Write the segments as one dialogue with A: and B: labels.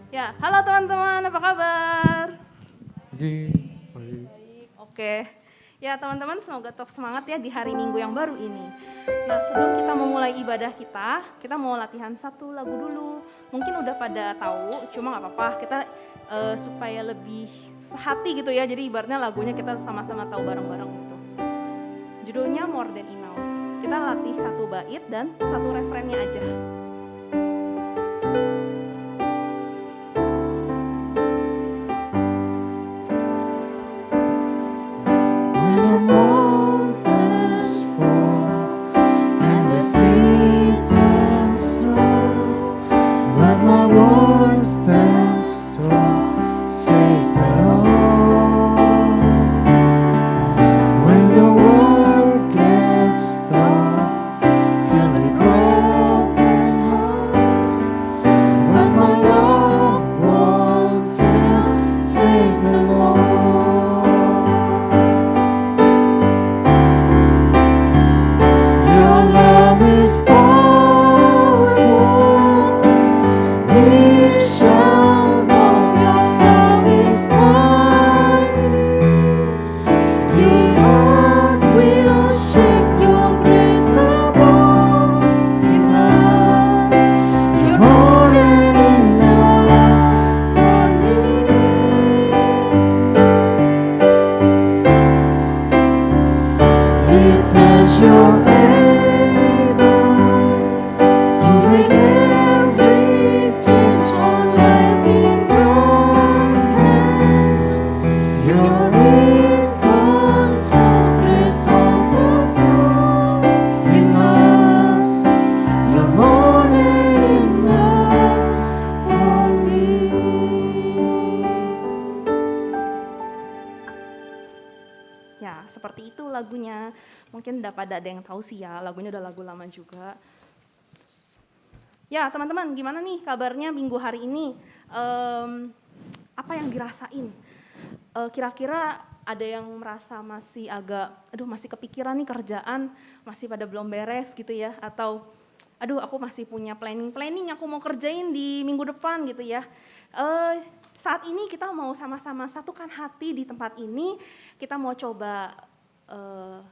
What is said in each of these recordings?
A: Ya, halo teman-teman, apa kabar?
B: Pagi, pagi.
A: Baik, oke. Ya teman-teman, semoga tetap semangat ya di hari Minggu yang baru ini. Nah, sebelum kita memulai ibadah kita mau latihan satu lagu dulu. Mungkin udah pada tahu, cuma nggak apa-apa. Kita supaya lebih sehati gitu ya. Jadi ibaratnya lagunya kita sama-sama tahu bareng-bareng gitu. Judulnya More Than Enough. Kita latih satu bait dan satu refrennya aja.
B: When the mountains fall and the sea turns slow, but my word stands strong, says the Lord. When the world gets dark, filled with broken hearts, but my love won't fail, says the Lord. Your love is powerful. We shall know your love is mighty. The earth will shake, your grace abounds in us. You're more than enough for me. Jesus, you're able to bring every change on life in your hands. You're in control, grace overflows in us. You're more than enough for me.
A: Ya, seperti itu lagunya. Mungkin udah pada ada yang tahu sih ya, lagunya udah lagu lama juga. Ya, teman-teman, gimana nih kabarnya minggu hari ini? Apa yang dirasain? Kira-kira ada yang merasa masih agak, masih kepikiran nih kerjaan, masih pada belum beres gitu ya? Atau, aku masih punya planning aku mau kerjain di minggu depan gitu ya? Saat ini kita mau sama-sama satukan hati di tempat ini, kita mau coba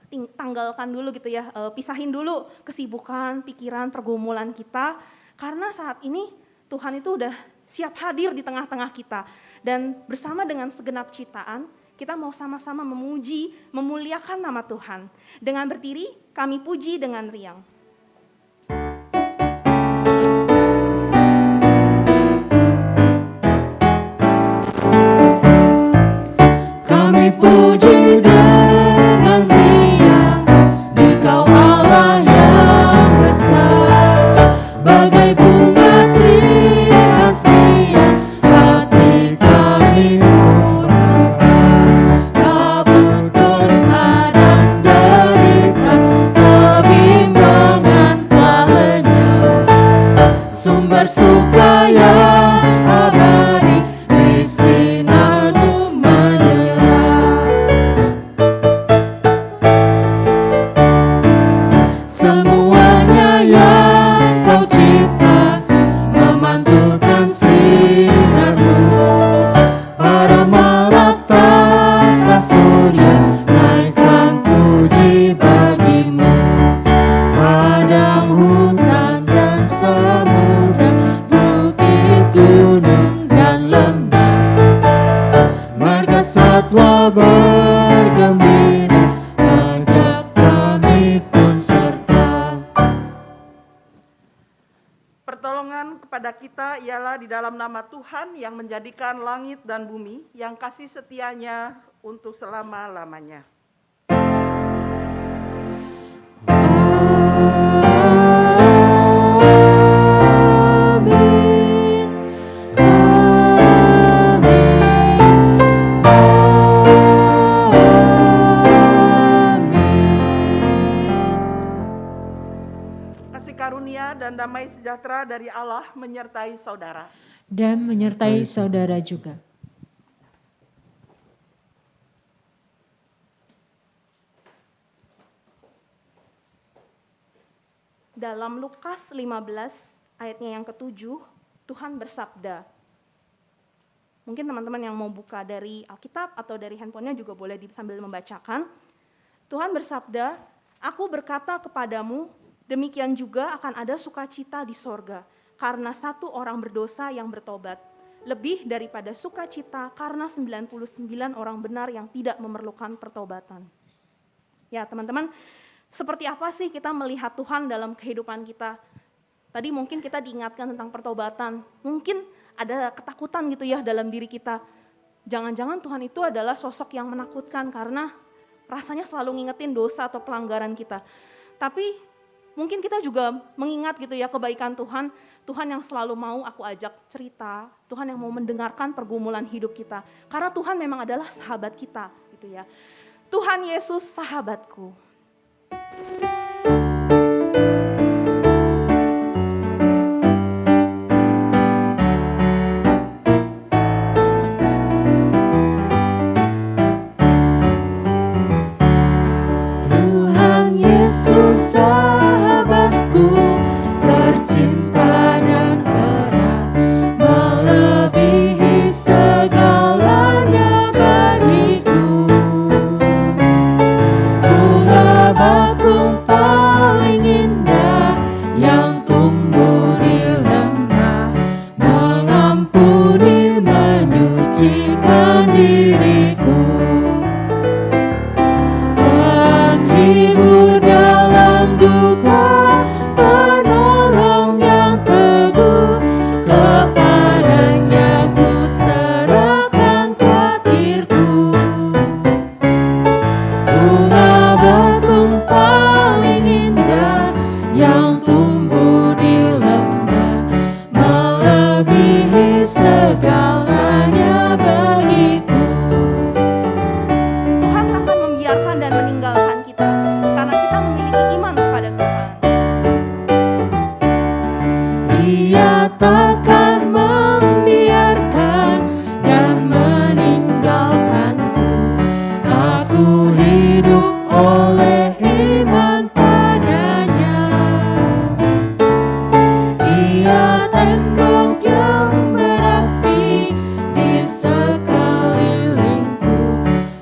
A: tanggalkan dulu gitu ya, pisahin dulu kesibukan, pikiran, pergumulan kita, karena saat ini Tuhan itu udah siap hadir di tengah-tengah kita. Dan bersama dengan segenap ciptaan, kita mau sama-sama memuji, memuliakan nama Tuhan. Dengan berdiri, kami puji dengan riang.
B: Kami puji dengan riang, Engkau Allah yang besar. Bagai bunga kriasia, hati kami murahkan. Kabut dosa dan derita, kebimbangan telah lenyap. Sumber suka yang abadi, di sinarmu menyerap. Semuanya yang kau cipta memantulkan sinarmu. Para malapetaka surya naikkan puji bagimu. Padang, hutan, dan samudra, bukit, gunung, dan lembah, marga satwa bergembira, ngajak kami pun serta.
C: Pertolongan kepada kita ialah di dalam nama Tuhan yang menjadikan langit dan bumi, yang kasih setianya untuk selama-lamanya.
B: Amin.
C: Kasih karunia dan damai sejahtera dari Allah menyertai saudara.
D: Dan menyertai saudara juga.
A: Dalam Lukas 15 ayatnya yang ke-7, Tuhan bersabda, Mungkin teman-teman yang mau buka dari Alkitab atau dari handphonenya juga boleh sambil membacakan. Tuhan bersabda, "Aku berkata kepadamu, demikian juga akan ada sukacita di sorga, karena satu orang berdosa yang bertobat, lebih daripada sukacita karena 99 orang benar yang tidak memerlukan pertobatan." Ya teman-teman, seperti apa sih kita melihat Tuhan dalam kehidupan kita? Tadi mungkin kita diingatkan tentang pertobatan, mungkin ada ketakutan gitu ya dalam diri kita. Jangan-jangan Tuhan itu adalah sosok yang menakutkan karena rasanya selalu ngingetin dosa atau pelanggaran kita. Tapi mungkin kita juga mengingat gitu ya kebaikan Tuhan, Tuhan yang selalu mau aku ajak cerita, Tuhan yang mau mendengarkan pergumulan hidup kita. Karena Tuhan memang adalah sahabat kita gitu ya. Tuhan Yesus sahabatku.
B: Tuhan Yesus sahabatku, tercinta dan erat, melebihi segalanya bagiku. Bunga bakung paling indah yang tumbuh di lembah, mengampuni, menyucikan diriku. Penghibur dalam duka, penolong yang teguh, kepadanya ku serahkan khawatirku. Bunga bakung paling indah yang tumbuh di lembah, melebihi segalanya bagiku.
A: Tuhan takkan membiarkan dan meninggalkan kita karena kita memiliki iman kepada Tuhan.
B: Dia takkan membiarkan dan meninggalkanku. Aku hidup oleh iman padanya. Ia tembok yang berapi di sekelilingku,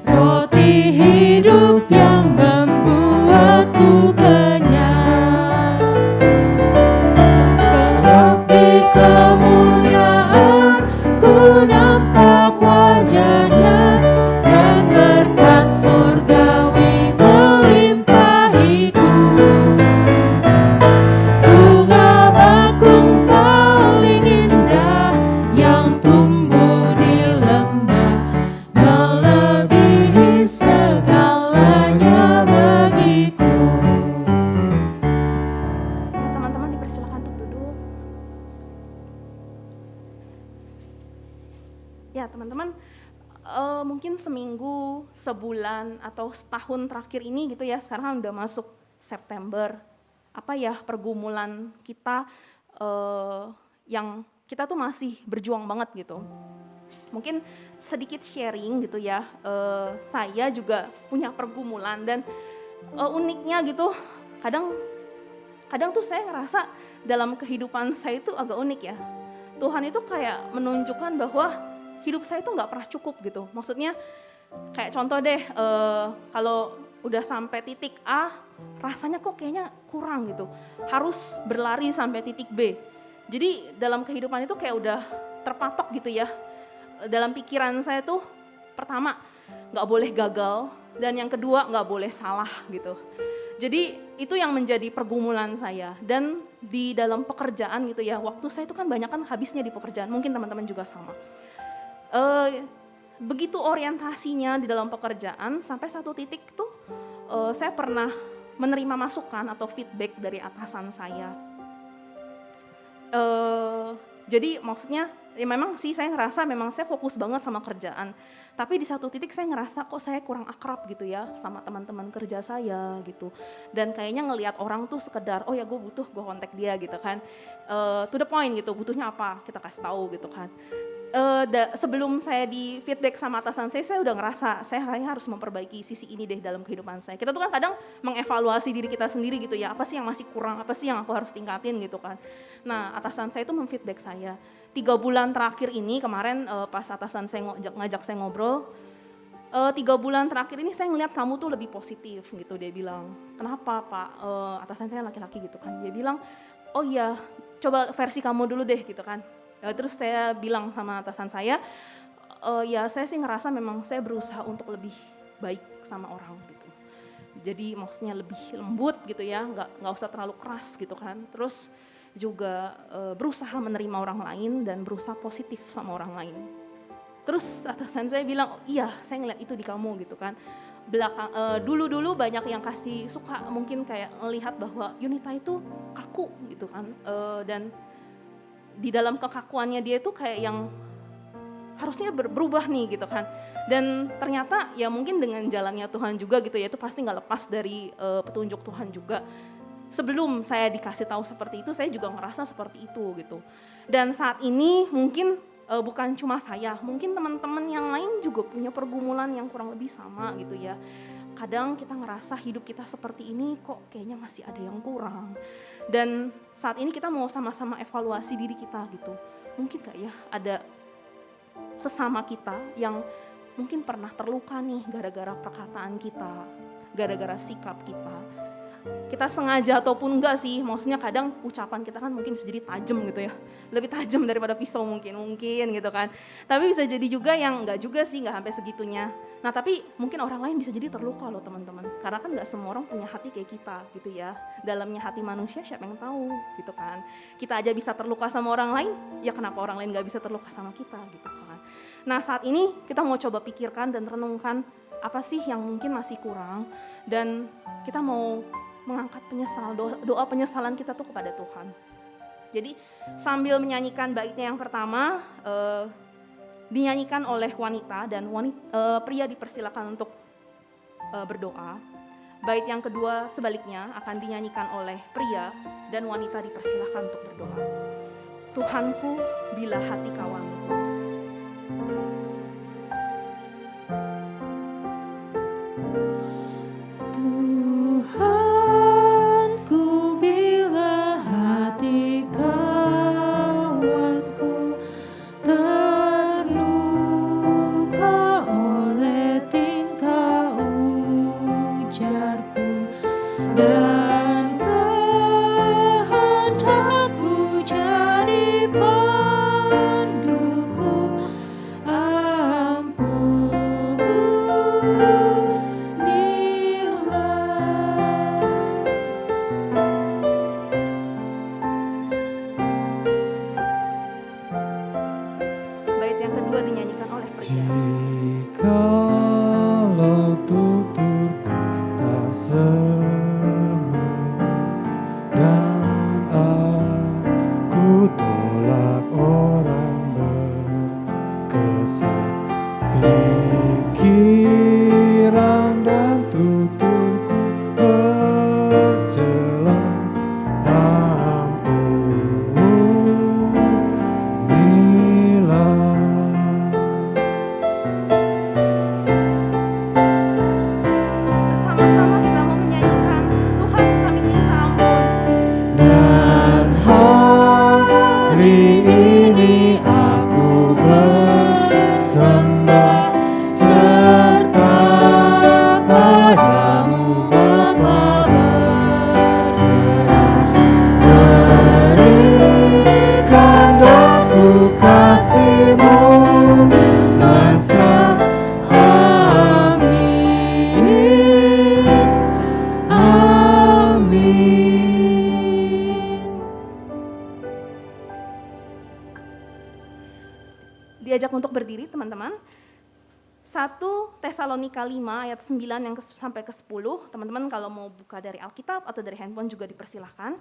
B: roti hidup yang membuatku kenyang. Kelak di kemuliaan ku nampak wajahnya, dan berkat surgawi melimpahiku. Bunga bakung paling indah yang tumbuh di lembah, melebihi segalanya bagiku.
A: Ya teman-teman dipersilakan untuk duduk. Ya teman-teman, mungkin seminggu, sebulan, atau setahun terakhir ini gitu ya, sekarang kan udah masuk September. Apa ya pergumulan kita yang kita tuh masih berjuang banget gitu. Mungkin sedikit sharing gitu ya, saya juga punya pergumulan dan uniknya gitu, kadang tuh saya ngerasa dalam kehidupan saya itu agak unik ya. Tuhan itu kayak menunjukkan bahwa hidup saya itu nggak pernah cukup gitu. Maksudnya kayak contoh deh, kalau udah sampai titik A, rasanya kok kayaknya kurang gitu. Harus berlari sampai titik B. Jadi dalam kehidupan itu kayak udah terpatok gitu ya. Dalam pikiran saya tuh pertama nggak boleh gagal dan yang kedua nggak boleh salah gitu. Jadi itu yang menjadi pergumulan saya dan di dalam pekerjaan gitu ya, waktu saya itu kan banyak kan habisnya di pekerjaan, mungkin teman-teman juga sama. Begitu orientasinya di dalam pekerjaan sampai satu titik tuh saya pernah menerima masukan atau feedback dari atasan saya. Jadi maksudnya ya memang sih saya ngerasa memang saya fokus banget sama kerjaan. Tapi di satu titik saya ngerasa kok saya kurang akrab gitu ya sama teman-teman kerja saya gitu. Dan kayaknya ngelihat orang tuh sekedar oh ya gue butuh, gue kontak dia gitu kan. To the point gitu, butuhnya apa kita kasih tahu gitu kan. sebelum saya di feedback sama atasan saya udah ngerasa saya kayaknya harus memperbaiki sisi ini deh dalam kehidupan saya. Kita tuh kan kadang mengevaluasi diri kita sendiri gitu ya, apa sih yang masih kurang, apa sih yang aku harus tingkatin gitu kan. Nah atasan saya itu memfeedback saya, 3 bulan terakhir ini kemarin pas atasan saya ngajak saya ngobrol, 3 bulan terakhir ini saya ngeliat kamu tuh lebih positif gitu, dia bilang. Kenapa Pak? Atasan saya laki-laki gitu kan, dia bilang, oh iya coba versi kamu dulu deh gitu kan. Terus saya bilang sama atasan saya, ya saya sih ngerasa memang saya berusaha untuk lebih baik sama orang gitu. Jadi maksudnya lebih lembut gitu ya, nggak usah terlalu keras gitu kan. Terus juga berusaha menerima orang lain dan berusaha positif sama orang lain. Terus atasan saya bilang, oh, iya saya ngeliat itu di kamu gitu kan. Dulu banyak yang kasih suka mungkin kayak ngelihat bahwa Yunita itu kaku gitu kan, dan di dalam kekakuannya dia itu kayak yang harusnya berubah nih gitu kan. Dan ternyata ya mungkin dengan jalannya Tuhan juga gitu ya, itu pasti nggak lepas dari petunjuk Tuhan juga. Sebelum saya dikasih tahu seperti itu, saya juga ngerasa seperti itu gitu. Dan saat ini mungkin bukan cuma saya, mungkin teman-teman yang lain juga punya pergumulan yang kurang lebih sama gitu ya. Kadang kita ngerasa hidup kita seperti ini kok kayaknya masih ada yang kurang. Dan saat ini kita mau sama-sama evaluasi diri kita gitu. Mungkin gak ya ada sesama kita yang mungkin pernah terluka nih gara-gara perkataan kita, gara-gara sikap kita. Kita sengaja ataupun enggak sih, maksudnya kadang ucapan kita kan mungkin bisa jadi tajam gitu ya, lebih tajam daripada pisau mungkin gitu kan. Tapi bisa jadi juga yang enggak juga sih, enggak sampai segitunya. Nah tapi mungkin orang lain bisa jadi terluka loh teman-teman, karena kan enggak semua orang punya hati kayak kita gitu ya. Dalamnya hati manusia siapa yang tahu gitu kan. Kita aja bisa terluka sama orang lain, ya kenapa orang lain enggak bisa terluka sama kita gitu kan. Nah saat ini kita mau coba pikirkan dan renungkan apa sih yang mungkin masih kurang, dan kita mau mengangkat doa penyesalan kita tuh kepada Tuhan. Jadi sambil menyanyikan baitnya yang pertama dinyanyikan oleh wanita dan pria dipersilakan untuk berdoa. Bait yang kedua sebaliknya akan dinyanyikan oleh pria dan wanita dipersilakan untuk berdoa. Tuhanku, bila hati kawanku.
B: Tuhanku, bila hati kawanku terluka oleh tingkah ujarku dan kehendakku jadi panduku,
A: Bait yang kedua dinyanyikan oleh pria.
E: Jikalau tuturku tak semena dan aku tolak orang berkesan, pikiran dan tuturku bercela, ampunilah.
A: Bersama-sama kita mau menyanyikan, Tuhan kami minta ampun.
E: Dan hari ini aku bersembah serta padamu Bapa berserah, berikan daku kasih-Mu mesra. Amin, amin.
A: Diajak untuk berdiri teman-teman. 1 Tesalonika 5 ayat 9 sampai ke 10. Teman-teman kalau mau buka dari Alkitab atau dari handphone juga dipersilahkan.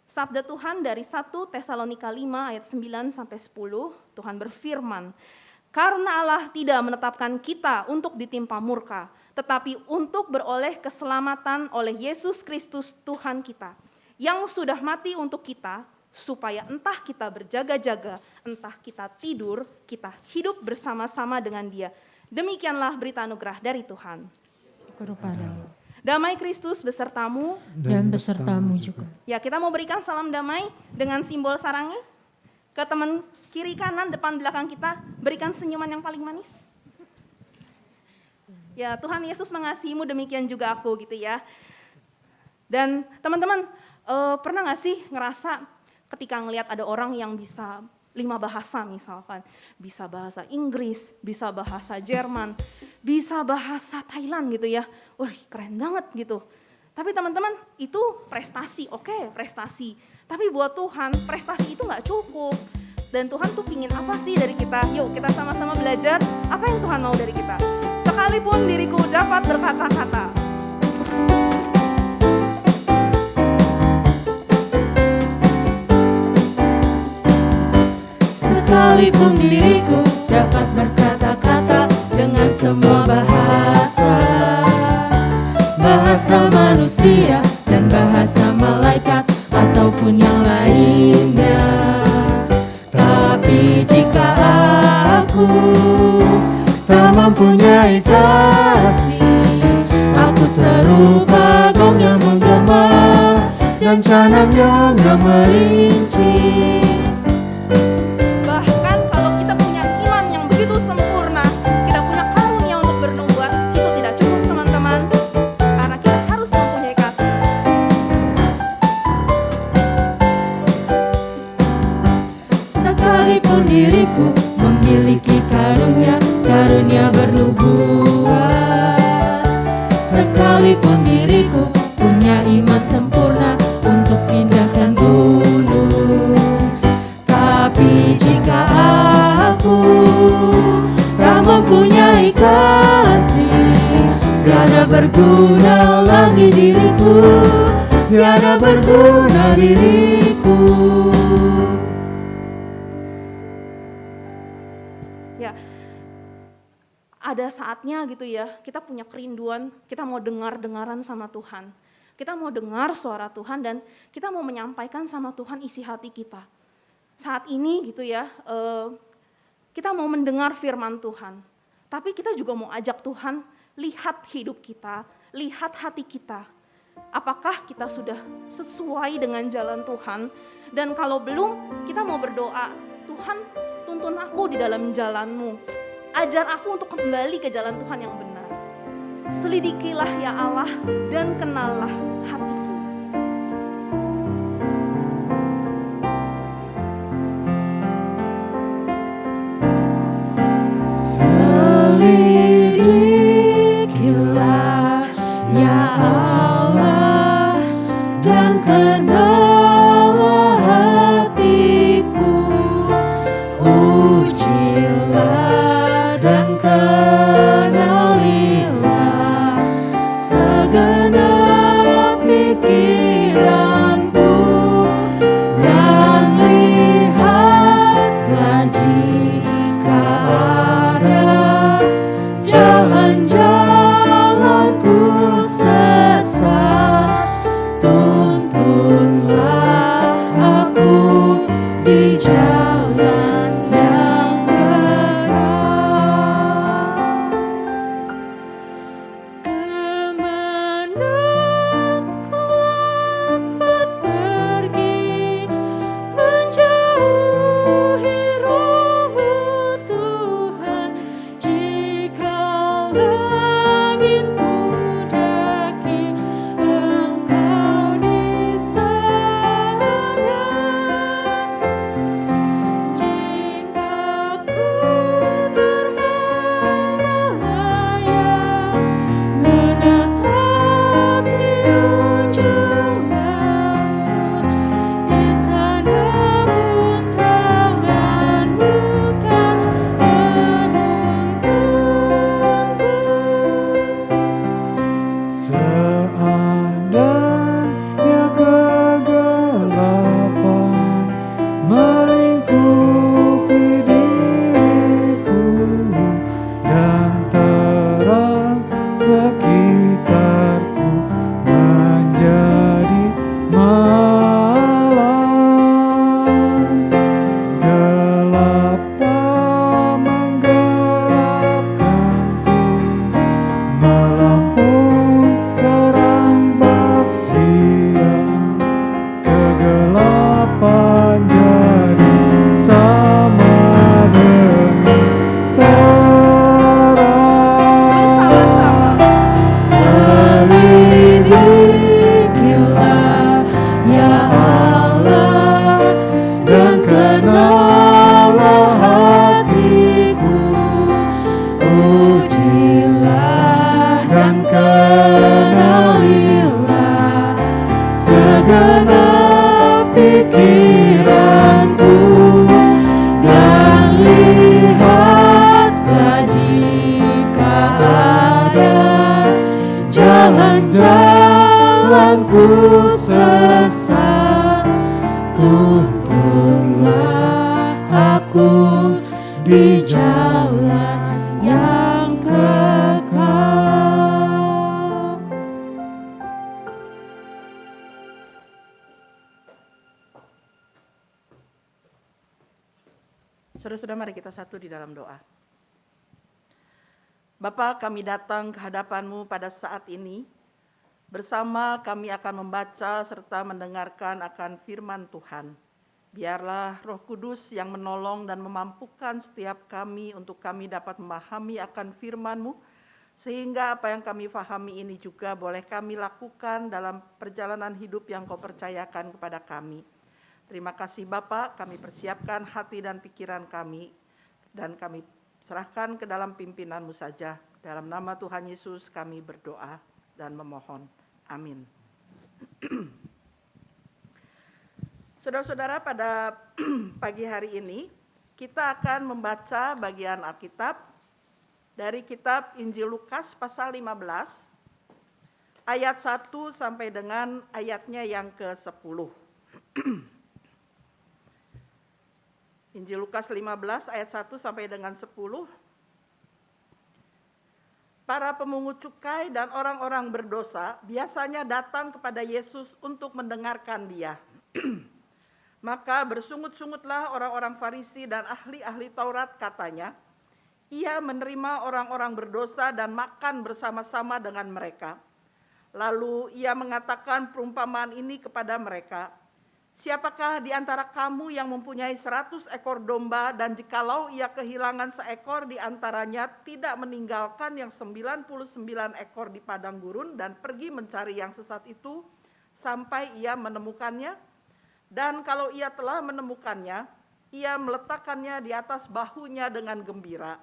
A: Sabda Tuhan dari 1 Tesalonika 5 ayat 9 sampai 10. Tuhan berfirman, karena Allah tidak menetapkan kita untuk ditimpa murka, tetapi untuk beroleh keselamatan oleh Yesus Kristus Tuhan kita, yang sudah mati untuk kita, supaya entah kita berjaga-jaga, entah kita tidur, kita hidup bersama-sama dengan Dia. Demikianlah berita anugerah dari Tuhan.
D: Syukur pada Allah.
A: Damai Kristus besertamu.
D: Dan besertamu juga.
A: Ya, kita mau berikan salam damai dengan simbol sarangi. Ke teman kiri kanan, depan belakang kita, berikan senyuman yang paling manis. Ya, Tuhan Yesus mengasihimu, demikian juga aku gitu ya. Dan teman-teman, pernah gak sih ngerasa ketika ngelihat ada orang yang bisa 5 bahasa misalkan. Bisa bahasa Inggris, bisa bahasa Jerman, bisa bahasa Thailand gitu ya. Wah, keren banget gitu. Tapi teman-teman, itu prestasi, oke, prestasi. Tapi buat Tuhan, prestasi itu gak cukup. Dan Tuhan tuh pingin apa sih dari kita? Yuk kita sama-sama belajar apa yang Tuhan mau dari kita. Sekalipun diriku dapat berkata-kata.
B: Sekalipun diriku dapat berkata-kata dengan semua bahasa, bahasa manusia dan bahasa malaikat ataupun yang lainnya. Tapi jika aku tak mempunyai kasih, aku serupa gong yang menggema dan canang yang gemerinci.
A: Bahkan kalau kita punya iman yang begitu sempurna, kita punya karunia untuk bernubuat, itu tidak cukup teman-teman. Karena kita harus mempunyai kasih.
B: Sekalipun diriku memiliki karunia bernubuat, sekalipun diriku punya iman sempurna untuk pindahkan gunung, tapi jika aku tak mempunyai kasih, tiada berguna lagi diriku, tiada berguna diriku.
A: Ya, ada saatnya gitu ya, kita punya kerinduan, kita mau dengar-dengaran sama Tuhan. Kita mau dengar suara Tuhan dan kita mau menyampaikan sama Tuhan isi hati kita. Saat ini gitu ya, kita mau mendengar firman Tuhan. Tapi kita juga mau ajak Tuhan, lihat hidup kita, lihat hati kita. Apakah kita sudah sesuai dengan jalan Tuhan? Dan kalau belum, kita mau berdoa, Tuhan tuntun aku di dalam jalan-Mu. Ajar aku untuk kembali ke jalan Tuhan yang benar. Selidikilah ya Allah dan kenallah hatiku.
B: Selidikilah ya Allah dan kenallah hatiku, ujilah dan kenalilah segenap aku di jalan yang kekal.
C: Saudara-saudara, mari kita satu di dalam doa. Bapa, kami datang ke hadapan-Mu pada saat ini. Bersama kami akan membaca serta mendengarkan akan firman Tuhan. Biarlah Roh Kudus yang menolong dan memampukan setiap kami untuk kami dapat memahami akan firman-Mu, sehingga apa yang kami fahami ini juga boleh kami lakukan dalam perjalanan hidup yang Kau percayakan kepada kami. Terima kasih Bapa, kami persiapkan hati dan pikiran kami, dan kami serahkan ke dalam pimpinan-Mu saja. Dalam nama Tuhan Yesus kami berdoa dan memohon. Amin. Saudara-saudara, pada pagi hari ini kita akan membaca bagian Alkitab dari kitab Injil Lukas pasal 15 ayat 1 sampai dengan ayatnya yang ke-10. Injil Lukas 15 ayat 1 sampai dengan 10. Para pemungut cukai dan orang-orang berdosa biasanya datang kepada Yesus untuk mendengarkan Dia. Maka bersungut-sungutlah orang-orang Farisi dan ahli-ahli Taurat, katanya, Ia menerima orang-orang berdosa dan makan bersama-sama dengan mereka. Lalu Ia mengatakan perumpamaan ini kepada mereka, Siapakah di antara kamu yang mempunyai 100 ekor domba dan jikalau ia kehilangan seekor di antaranya tidak meninggalkan yang 99 ekor di padang gurun dan pergi mencari yang sesat itu sampai ia menemukannya? Dan kalau ia telah menemukannya, ia meletakkannya di atas bahunya dengan gembira.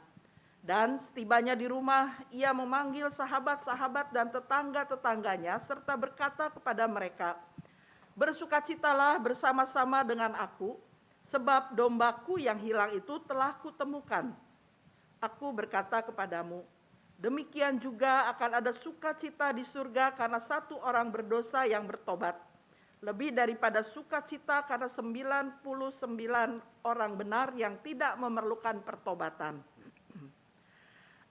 C: Dan setibanya di rumah, ia memanggil sahabat-sahabat dan tetangga-tetangganya serta berkata kepada mereka, Bersukacitalah bersama-sama dengan aku, sebab dombaku yang hilang itu telah kutemukan. Aku berkata kepadamu, demikian juga akan ada sukacita di surga karena satu orang berdosa yang bertobat, lebih daripada sukacita karena 99 orang benar yang tidak memerlukan pertobatan.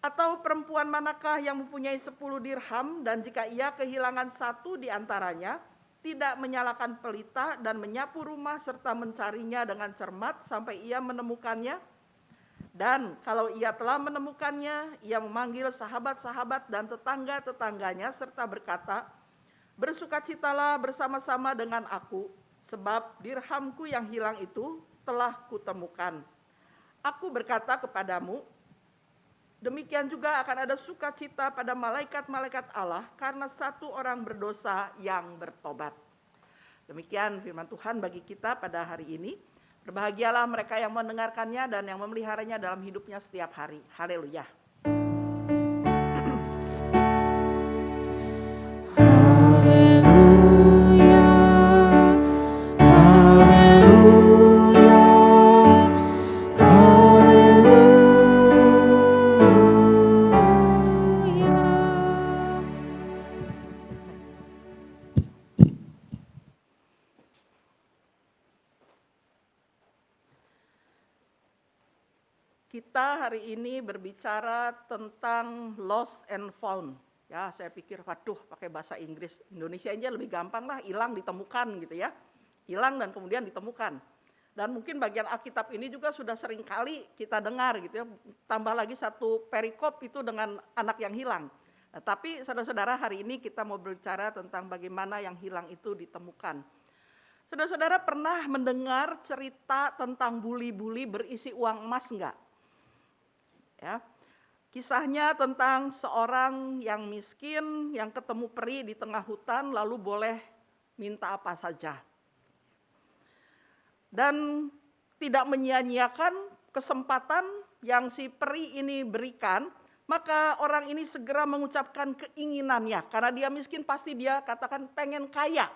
C: Atau perempuan manakah yang mempunyai 10 dirham dan jika ia kehilangan satu di antaranya, tidak menyalakan pelita dan menyapu rumah serta mencarinya dengan cermat sampai ia menemukannya? Dan kalau ia telah menemukannya, ia memanggil sahabat-sahabat dan tetangga-tetangganya serta berkata, Bersukacitalah bersama-sama dengan aku, sebab dirhamku yang hilang itu telah kutemukan. Aku berkata kepadamu, demikian juga akan ada sukacita pada malaikat-malaikat Allah karena satu orang berdosa yang bertobat. Demikian firman Tuhan bagi kita pada hari ini. Berbahagialah mereka yang mendengarkannya dan yang memeliharanya dalam hidupnya setiap hari. Haleluya.
B: Haleluya, haleluya, haleluya.
C: Kita hari ini berbicara tentang lost and found. Ya, saya pikir, waduh, pakai bahasa Inggris. Indonesia aja lebih gampang lah, hilang ditemukan gitu ya. Hilang dan kemudian ditemukan. Dan mungkin bagian Alkitab ini juga sudah sering kali kita dengar gitu ya. Tambah lagi satu perikop itu dengan anak yang hilang. Nah, tapi saudara-saudara, hari ini kita mau berbicara tentang bagaimana yang hilang itu ditemukan. Saudara-saudara pernah mendengar cerita tentang buli-buli berisi uang emas enggak? Ya. Kisahnya tentang seorang yang miskin yang ketemu peri di tengah hutan lalu boleh minta apa saja. Dan tidak menyia-nyiakan kesempatan yang si peri ini berikan, maka orang ini segera mengucapkan keinginannya. Karena dia miskin pasti dia katakan pengen kaya.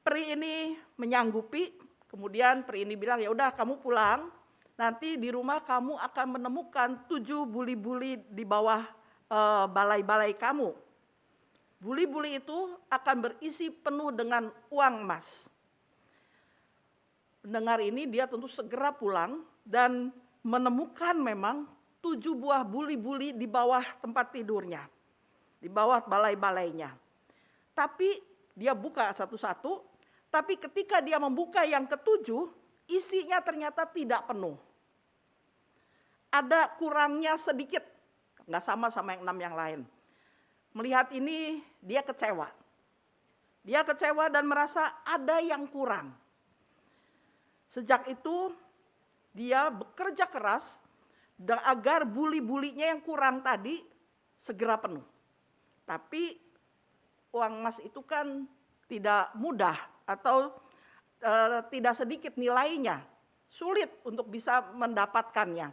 C: Peri ini menyanggupi, kemudian peri ini bilang, ya udah kamu pulang. Nanti di rumah kamu akan menemukan 7 buli-buli di bawah balai-balai kamu. Buli-buli itu akan berisi penuh dengan uang emas. mendengar ini dia tentu segera pulang dan menemukan memang 7 buah buli-buli di bawah tempat tidurnya, di bawah balai-balainya. Tapi dia buka satu-satu, tapi ketika dia membuka yang ketujuh, isinya ternyata tidak penuh. Ada kurangnya sedikit, nggak sama yang 6 yang lain. Melihat ini dia kecewa. Dia kecewa dan merasa ada yang kurang. Sejak itu dia bekerja keras agar buli-bulinya yang kurang tadi segera penuh. Tapi uang emas itu kan tidak mudah atau tidak sedikit nilainya. Sulit untuk bisa mendapatkannya.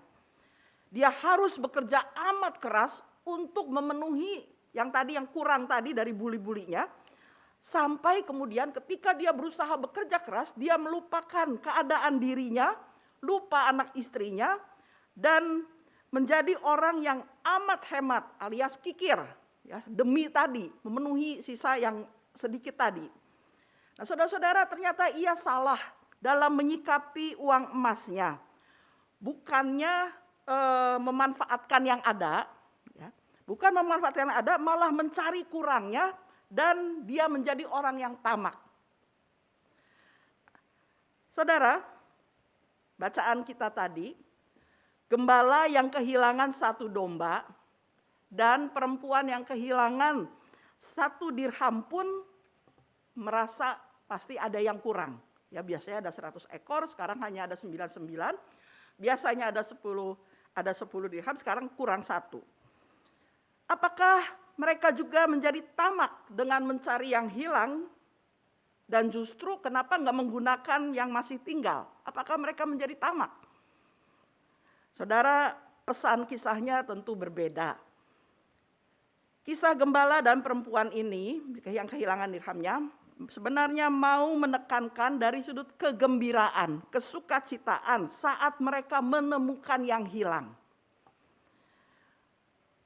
C: Dia harus bekerja amat keras untuk memenuhi yang kurang tadi dari buli-bulinya. Sampai kemudian ketika dia berusaha bekerja keras, dia melupakan keadaan dirinya, lupa anak istrinya, dan menjadi orang yang amat hemat alias kikir, ya, demi tadi memenuhi sisa yang sedikit tadi. Nah, saudara-saudara, ternyata ia salah dalam menyikapi uang emasnya. Bukannya memanfaatkan yang ada, ya, bukan memanfaatkan yang ada, malah mencari kurangnya dan dia menjadi orang yang tamak. Saudara, bacaan kita tadi, gembala yang kehilangan 1 domba dan perempuan yang kehilangan 1 dirham pun merasa pasti ada yang kurang. Ya, biasanya ada 100 ekor, sekarang hanya ada 99. Biasanya ada 10 dirham, sekarang kurang 1. Apakah mereka juga menjadi tamak dengan mencari yang hilang dan justru kenapa nggak menggunakan yang masih tinggal? Apakah mereka menjadi tamak? Saudara, pesan kisahnya tentu berbeda. Kisah gembala dan perempuan ini yang kehilangan dirhamnya sebenarnya mau menekankan dari sudut kegembiraan, kesukacitaan saat mereka menemukan yang hilang.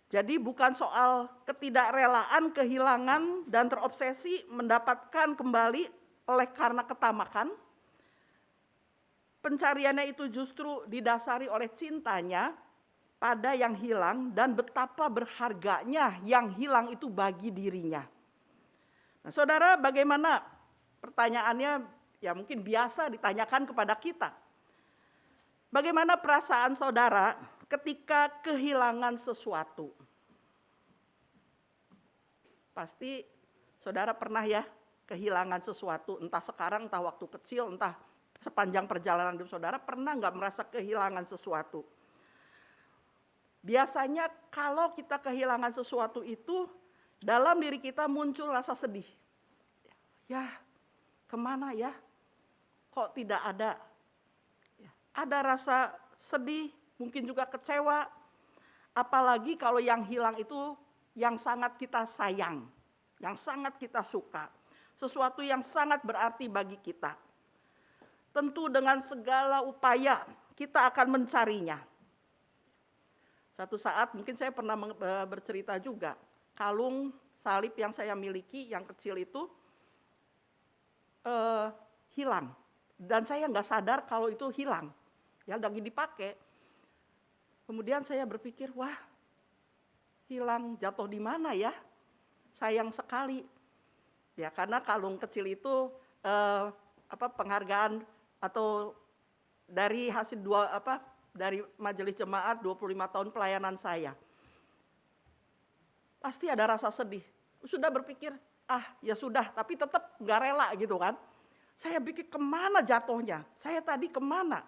C: Jadi bukan soal ketidakrelaan, kehilangan, dan terobsesi mendapatkan kembali oleh karena ketamakan. Pencariannya itu justru didasari oleh cintanya pada yang hilang dan betapa berharganya yang hilang itu bagi dirinya. Nah, saudara, bagaimana pertanyaannya ya mungkin biasa ditanyakan kepada kita. Bagaimana perasaan saudara ketika kehilangan sesuatu? Pasti saudara pernah ya kehilangan sesuatu, entah sekarang, entah waktu kecil, entah sepanjang perjalanan hidup saudara, pernah nggak merasa kehilangan sesuatu? Biasanya kalau kita kehilangan sesuatu itu, dalam diri kita muncul rasa sedih. Ya, kemana ya? Kok tidak ada? Ada rasa sedih, mungkin juga kecewa. Apalagi kalau yang hilang itu yang sangat kita sayang, yang sangat kita suka. Sesuatu yang sangat berarti bagi kita. Tentu dengan segala upaya kita akan mencarinya. Satu saat mungkin saya pernah bercerita juga, kalung salib yang saya miliki yang kecil itu hilang. Dan saya nggak sadar kalau itu hilang, ya lagi dipakai. Kemudian saya berpikir, wah hilang, jatuh di mana ya? Sayang sekali. Ya karena kalung kecil itu penghargaan atau dari hasil dari majelis jemaat 25 tahun pelayanan saya. Pasti ada rasa sedih. Sudah berpikir, ya sudah, tapi tetap nggak rela gitu kan. Saya pikir kemana jatuhnya? Saya tadi kemana?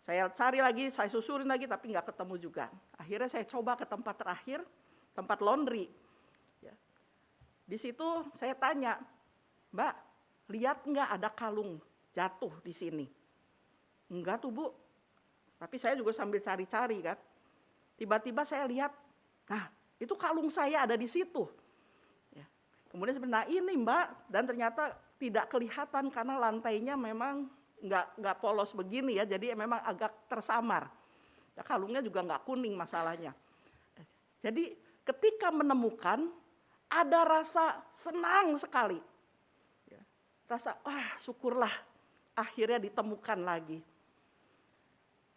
C: Saya cari lagi, saya susurin lagi, tapi nggak ketemu juga. Akhirnya saya coba ke tempat terakhir, tempat laundry. Ya. Di situ saya tanya, Mbak, lihat nggak ada kalung jatuh di sini? Enggak tuh Bu. Tapi saya juga sambil cari-cari kan. Tiba-tiba saya lihat, nah itu kalung saya ada di situ. Ya. Kemudian sebenarnya ini Mbak, dan ternyata tidak kelihatan karena lantainya memang nggak polos begini ya, jadi memang agak tersamar. Ya, kalungnya juga nggak kuning masalahnya. Jadi ketika menemukan ada rasa senang sekali. Ya, rasa syukurlah akhirnya ditemukan lagi.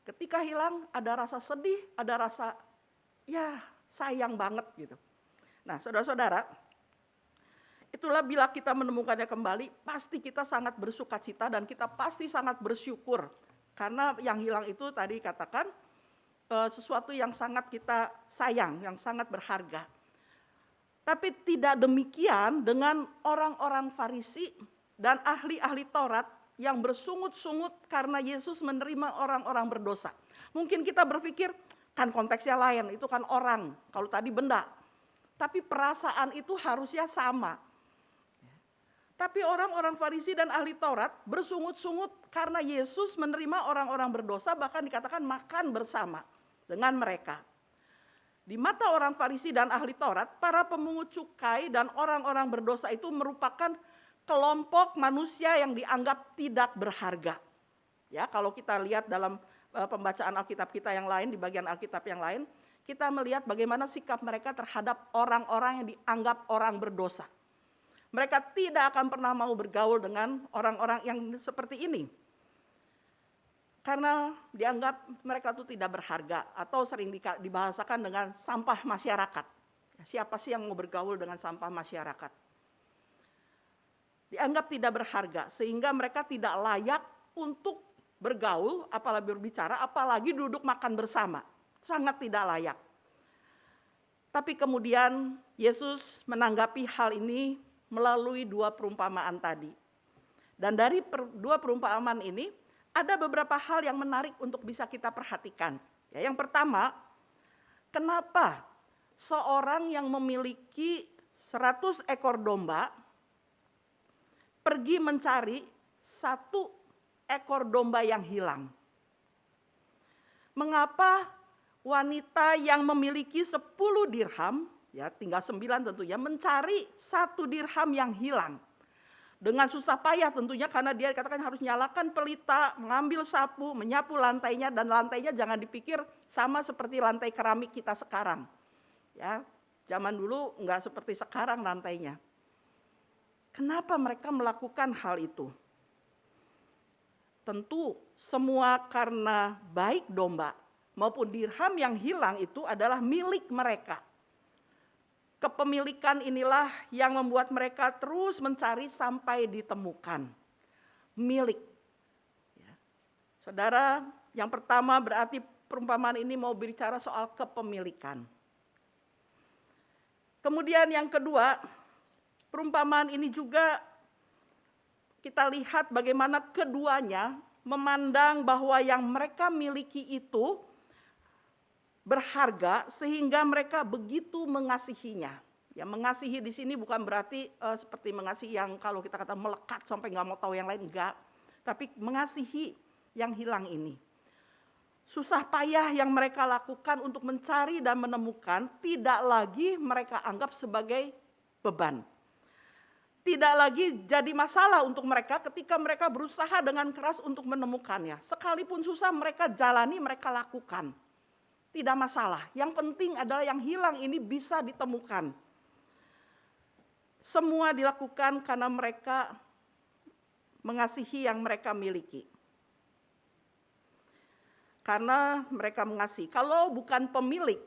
C: Ketika hilang ada rasa sedih, ada rasa ya sayang banget gitu. Nah saudara-saudara, itulah bila kita menemukannya kembali, pasti kita sangat bersukacita dan kita pasti sangat bersyukur. Karena yang hilang itu tadi katakan sesuatu yang sangat kita sayang, yang sangat berharga. Tapi tidak demikian dengan orang-orang Farisi dan ahli-ahli Taurat yang bersungut-sungut karena Yesus menerima orang-orang berdosa. Mungkin kita berpikir, kan konteksnya lain, itu kan orang, kalau tadi benda. Tapi perasaan itu harusnya sama. Tapi orang-orang Farisi dan ahli Taurat bersungut-sungut karena Yesus menerima orang-orang berdosa, bahkan dikatakan makan bersama dengan mereka. Di mata orang Farisi dan ahli Taurat, para pemungut cukai dan orang-orang berdosa itu merupakan kelompok manusia yang dianggap tidak berharga. Ya, kalau kita lihat dalam pembacaan Alkitab kita yang lain, di bagian Alkitab yang lain, kita melihat bagaimana sikap mereka terhadap orang-orang yang dianggap orang berdosa. Mereka tidak akan pernah mau bergaul dengan orang-orang yang seperti ini. Karena dianggap mereka itu tidak berharga atau sering dibahasakan dengan sampah masyarakat. Siapa sih yang mau bergaul dengan sampah masyarakat? Dianggap tidak berharga sehingga mereka tidak layak untuk bergaul, apalagi berbicara, apalagi duduk makan bersama. Sangat tidak layak. Tapi kemudian Yesus menanggapi hal ini melalui dua perumpamaan tadi. Dan dari dua perumpamaan ini ada beberapa hal yang menarik untuk bisa kita perhatikan. Ya, yang pertama, kenapa seorang yang memiliki 100 ekor domba pergi mencari 1 ekor domba yang hilang? Mengapa wanita yang memiliki 10 dirham, ya tinggal 9 tentunya, mencari 1 dirham yang hilang? Dengan susah payah tentunya, karena dia katakan harus nyalakan pelita, mengambil sapu, menyapu lantainya, dan lantainya jangan dipikir sama seperti lantai keramik kita sekarang. Ya, zaman dulu enggak seperti sekarang lantainya. Kenapa mereka melakukan hal itu? Tentu semua karena baik domba maupun dirham yang hilang itu adalah milik mereka. Kepemilikan inilah yang membuat mereka terus mencari sampai ditemukan. Milik. Ya. Saudara, yang pertama berarti perumpamaan ini mau bicara soal kepemilikan. Kemudian yang kedua, perumpamaan ini juga kita lihat bagaimana keduanya memandang bahwa yang mereka miliki itu berharga sehingga mereka begitu mengasihinya. Ya, mengasihi di sini bukan berarti seperti mengasihi yang kalau kita kata melekat sampai nggak mau tahu yang lain, enggak. Tapi mengasihi yang hilang ini. Susah payah yang mereka lakukan untuk mencari dan menemukan tidak lagi mereka anggap sebagai beban. Tidak lagi jadi masalah untuk mereka ketika mereka berusaha dengan keras untuk menemukannya. Sekalipun susah mereka jalani, mereka lakukan. Tidak masalah, yang penting adalah yang hilang ini bisa ditemukan. Semua dilakukan karena mereka mengasihi yang mereka miliki. Karena mereka mengasihi. Kalau bukan pemilik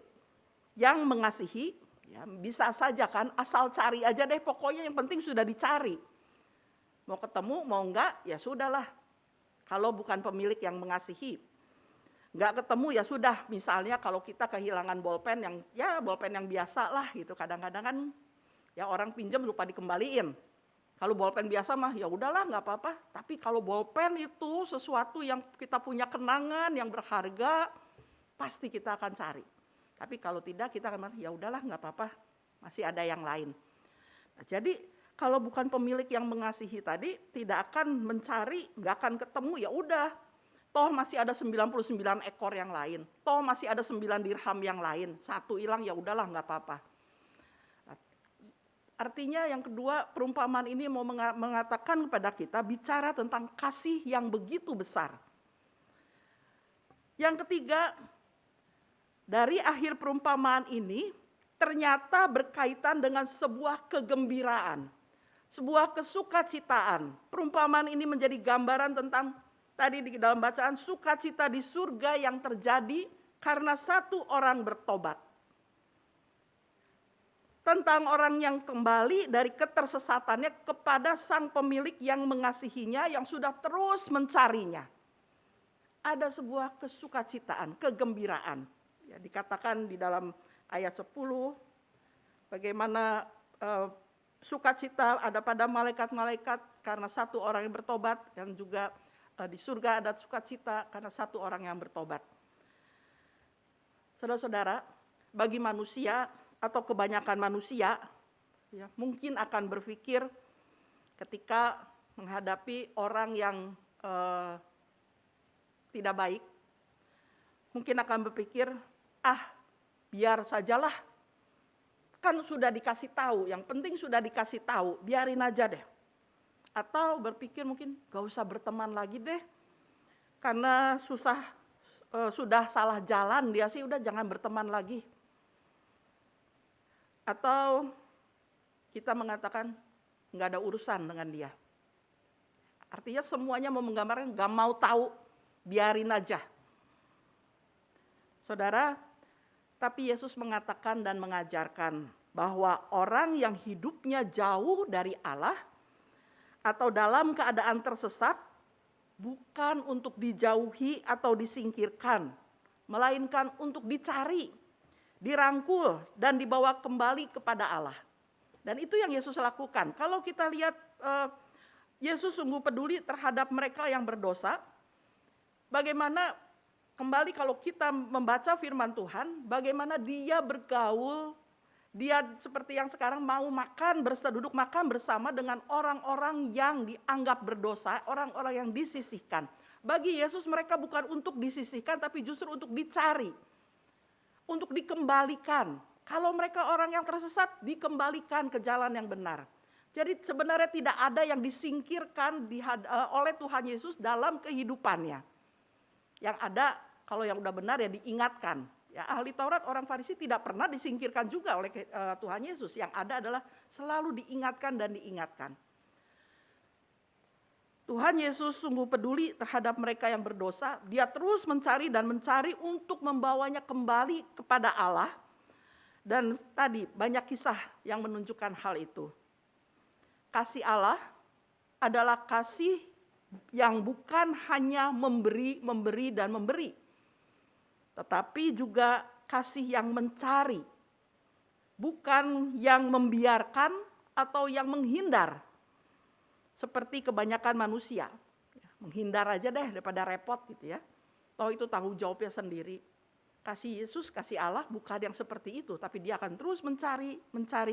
C: yang mengasihi, ya bisa saja kan, asal cari aja deh, pokoknya yang penting sudah dicari. Mau ketemu, mau enggak, ya sudahlah. Kalau bukan pemilik yang mengasihi. Enggak ketemu ya sudah, misalnya kalau kita kehilangan bolpen yang biasa lah gitu, kadang-kadang kan ya orang pinjam lupa dikembaliin. Kalau bolpen biasa mah ya udahlah nggak apa-apa, tapi kalau bolpen itu sesuatu yang kita punya kenangan yang berharga, pasti kita akan cari. Tapi kalau tidak kita akan ya udahlah nggak apa-apa, masih ada yang lain. Nah, jadi kalau bukan pemilik yang mengasihi tadi tidak akan mencari, nggak akan ketemu, ya udah. Toh masih ada 99 ekor yang lain. Toh masih ada 9 dirham yang lain. 1 hilang ya udahlah nggak apa-apa. Artinya yang kedua, perumpamaan ini mau mengatakan kepada kita bicara tentang kasih yang begitu besar. Yang ketiga, dari akhir perumpamaan ini ternyata berkaitan dengan sebuah kegembiraan. sebuah kesukacitaan. Perumpamaan ini menjadi gambaran tentang tadi di dalam bacaan sukacita di surga yang terjadi karena satu orang bertobat. Tentang orang yang kembali dari ketersesatannya kepada sang pemilik yang mengasihinya, yang sudah terus mencarinya. Ada sebuah kesukacitaan, kegembiraan. Ya, dikatakan di dalam ayat 10, bagaimana sukacita ada pada malaikat-malaikat karena satu orang yang bertobat, dan juga di surga ada sukacita karena satu orang yang bertobat. Saudara-saudara, bagi manusia atau kebanyakan manusia, ya, mungkin akan berpikir ketika menghadapi orang yang tidak baik, mungkin akan berpikir, biar sajalah, kan sudah dikasih tahu, yang penting sudah dikasih tahu, biarin aja deh. Atau berpikir mungkin gak usah berteman lagi deh, karena sudah salah jalan dia sih, udah jangan berteman lagi. Atau kita mengatakan gak ada urusan dengan dia. Artinya semuanya mau menggambarkan gak mau tahu, biarin aja. Saudara, tapi Yesus mengatakan dan mengajarkan bahwa orang yang hidupnya jauh dari Allah atau dalam keadaan tersesat bukan untuk dijauhi atau disingkirkan, melainkan untuk dicari, dirangkul dan dibawa kembali kepada Allah. Dan itu yang Yesus lakukan. Kalau kita lihat Yesus sungguh peduli terhadap mereka yang berdosa. Bagaimana kembali kalau kita membaca firman Tuhan, bagaimana dia bergaul, dia seperti yang sekarang mau duduk makan bersama dengan orang-orang yang dianggap berdosa, orang-orang yang disisihkan. Bagi Yesus mereka bukan untuk disisihkan, tapi justru untuk dicari, untuk dikembalikan. Kalau mereka orang yang tersesat, dikembalikan ke jalan yang benar. Jadi sebenarnya tidak ada yang disingkirkan oleh Tuhan Yesus dalam kehidupannya. Yang ada, kalau yang udah benar ya diingatkan. Ya, ahli Taurat, orang Farisi tidak pernah disingkirkan juga oleh Tuhan Yesus. Yang ada adalah selalu diingatkan dan diingatkan. Tuhan Yesus sungguh peduli terhadap mereka yang berdosa. Dia terus mencari dan mencari untuk membawanya kembali kepada Allah. Dan tadi banyak kisah yang menunjukkan hal itu. Kasih Allah adalah kasih yang bukan hanya memberi, dan memberi. Tetapi juga kasih yang mencari. Bukan yang membiarkan atau yang menghindar. Seperti kebanyakan manusia. Menghindar aja deh daripada repot gitu ya. Toh itu tanggung jawabnya sendiri. Kasih Yesus, kasih Allah bukan yang seperti itu. Tapi dia akan terus mencari,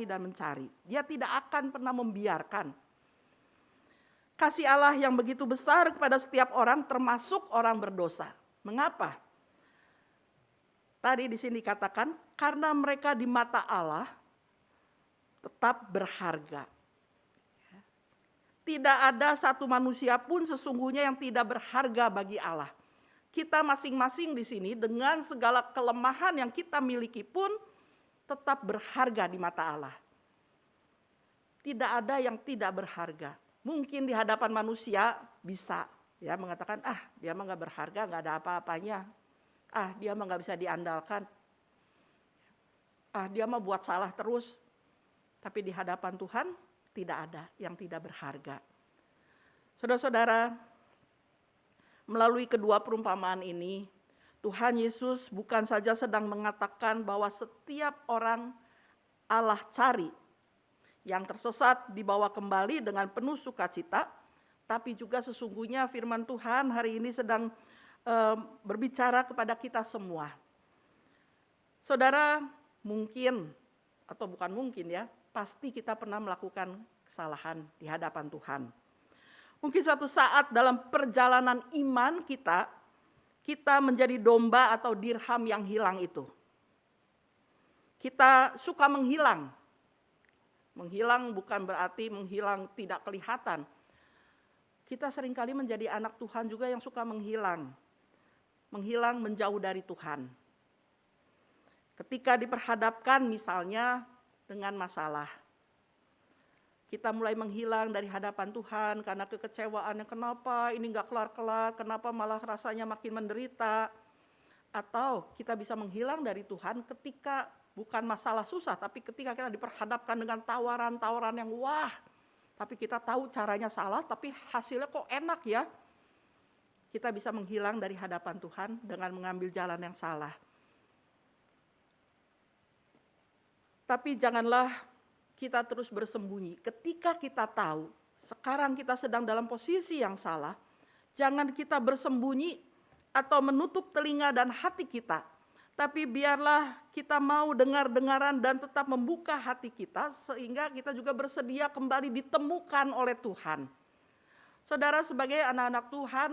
C: dan mencari. Dia tidak akan pernah membiarkan. Kasih Allah yang begitu besar kepada setiap orang termasuk orang berdosa. Mengapa? Tadi di sini dikatakan karena mereka di mata Allah tetap berharga. Tidak ada satu manusia pun sesungguhnya yang tidak berharga bagi Allah. Kita masing-masing di sini dengan segala kelemahan yang kita miliki pun tetap berharga di mata Allah. Tidak ada yang tidak berharga. Mungkin di hadapan manusia bisa ya mengatakan dia mah nggak berharga, nggak ada apa-apanya. Dia mah nggak bisa diandalkan. Dia mah buat salah terus. Tapi di hadapan Tuhan tidak ada yang tidak berharga. Saudara-saudara, melalui kedua perumpamaan ini, Tuhan Yesus bukan saja sedang mengatakan bahwa setiap orang Allah cari, yang tersesat dibawa kembali dengan penuh sukacita, tapi juga sesungguhnya firman Tuhan hari ini sedang berbicara kepada kita semua. Saudara, mungkin atau bukan mungkin ya, pasti kita pernah melakukan kesalahan di hadapan Tuhan. Mungkin suatu saat dalam perjalanan iman kita menjadi domba atau dirham yang hilang itu. Kita suka menghilang. Menghilang bukan berarti menghilang tidak kelihatan. Kita seringkali menjadi anak Tuhan juga yang suka menghilang. Menghilang menjauh dari Tuhan. Ketika diperhadapkan misalnya dengan masalah. kita mulai menghilang dari hadapan Tuhan karena kekecewaannya, kenapa ini gak kelar-kelar, kenapa malah rasanya makin menderita. Atau kita bisa menghilang dari Tuhan ketika bukan masalah susah, tapi ketika kita diperhadapkan dengan tawaran-tawaran yang wah, tapi kita tahu caranya salah, tapi hasilnya kok enak ya. Kita bisa menghilang dari hadapan Tuhan dengan mengambil jalan yang salah. Tapi janganlah kita terus bersembunyi. Ketika kita tahu sekarang kita sedang dalam posisi yang salah, jangan kita bersembunyi atau menutup telinga dan hati kita. Tapi biarlah kita mau dengar-dengaran dan tetap membuka hati kita sehingga kita juga bersedia kembali ditemukan oleh Tuhan. Saudara, sebagai anak-anak Tuhan,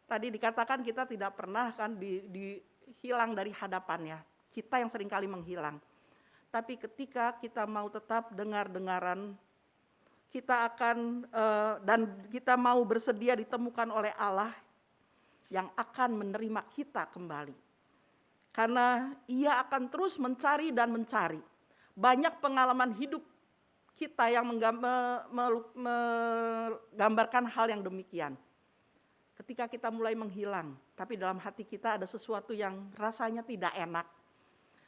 C: tadi dikatakan kita tidak pernah kan hilang dari hadapannya. Kita yang seringkali menghilang. Tapi ketika kita mau tetap dengar-dengaran, kita akan dan kita mau bersedia ditemukan oleh Allah yang akan menerima kita kembali. Karena Ia akan terus mencari dan mencari. Banyak pengalaman hidup kita yang menggambarkan hal yang demikian. Ketika kita mulai menghilang, tapi dalam hati kita ada sesuatu yang rasanya tidak enak.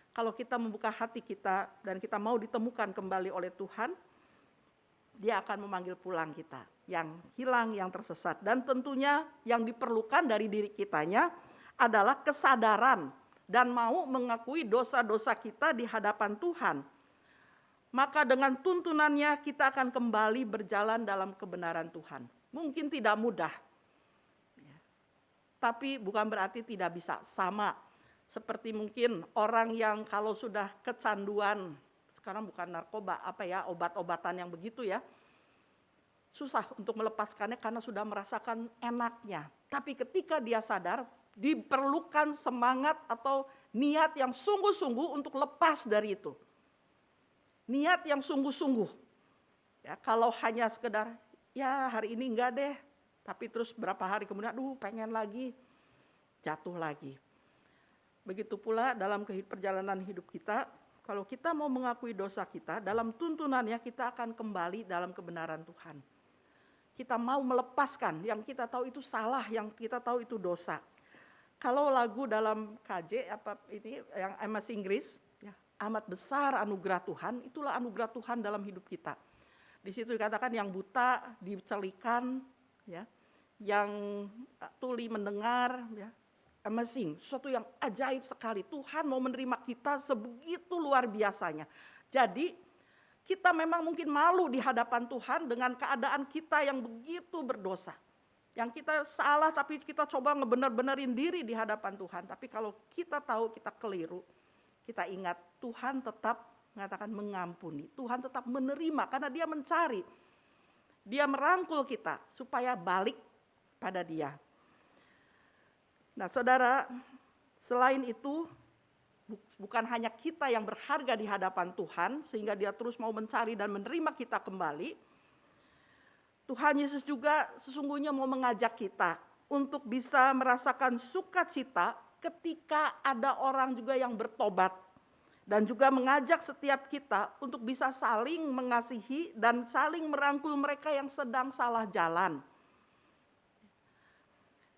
C: Kalau kita membuka hati kita dan kita mau ditemukan kembali oleh Tuhan, Dia akan memanggil pulang kita yang hilang, yang tersesat. Dan tentunya yang diperlukan dari diri kitanya adalah kesadaran dan mau mengakui dosa-dosa kita di hadapan Tuhan. Maka dengan tuntunannya kita akan kembali berjalan dalam kebenaran Tuhan. Mungkin tidak mudah, tapi bukan berarti tidak bisa. Sama seperti mungkin orang yang kalau sudah kecanduan, sekarang bukan narkoba, obat-obatan yang begitu ya, susah untuk melepaskannya karena sudah merasakan enaknya. Tapi ketika dia sadar, diperlukan semangat atau niat yang sungguh-sungguh untuk lepas dari itu. Niat yang sungguh-sungguh. Ya, kalau hanya sekedar, ya hari ini enggak deh, tapi terus berapa hari kemudian, pengen lagi, jatuh lagi. Begitu pula dalam perjalanan hidup kita, kalau kita mau mengakui dosa kita, dalam tuntunannya kita akan kembali dalam kebenaran Tuhan. Kita mau melepaskan yang kita tahu itu salah, yang kita tahu itu dosa. Kalau lagu dalam KJ yang MS Inggris, ya, amat besar anugerah Tuhan, itulah anugerah Tuhan dalam hidup kita. Di situ dikatakan yang buta dicelikan, ya, yang tuli mendengar, ya, amazing, sesuatu yang ajaib sekali. Tuhan mau menerima kita sebegitu luar biasanya. Jadi kita memang mungkin malu di hadapan Tuhan dengan keadaan kita yang begitu berdosa. Yang kita salah tapi kita coba ngebener-benerin diri di hadapan Tuhan. Tapi kalau kita tahu kita keliru, kita ingat Tuhan tetap mengatakan mengampuni. Tuhan tetap menerima karena Dia mencari. Dia merangkul kita supaya balik pada Dia. Nah saudara, selain itu bukan hanya kita yang berharga di hadapan Tuhan sehingga Dia terus mau mencari dan menerima kita kembali. Tuhan Yesus juga sesungguhnya mau mengajak kita untuk bisa merasakan sukacita ketika ada orang juga yang bertobat. Dan juga mengajak setiap kita untuk bisa saling mengasihi dan saling merangkul mereka yang sedang salah jalan.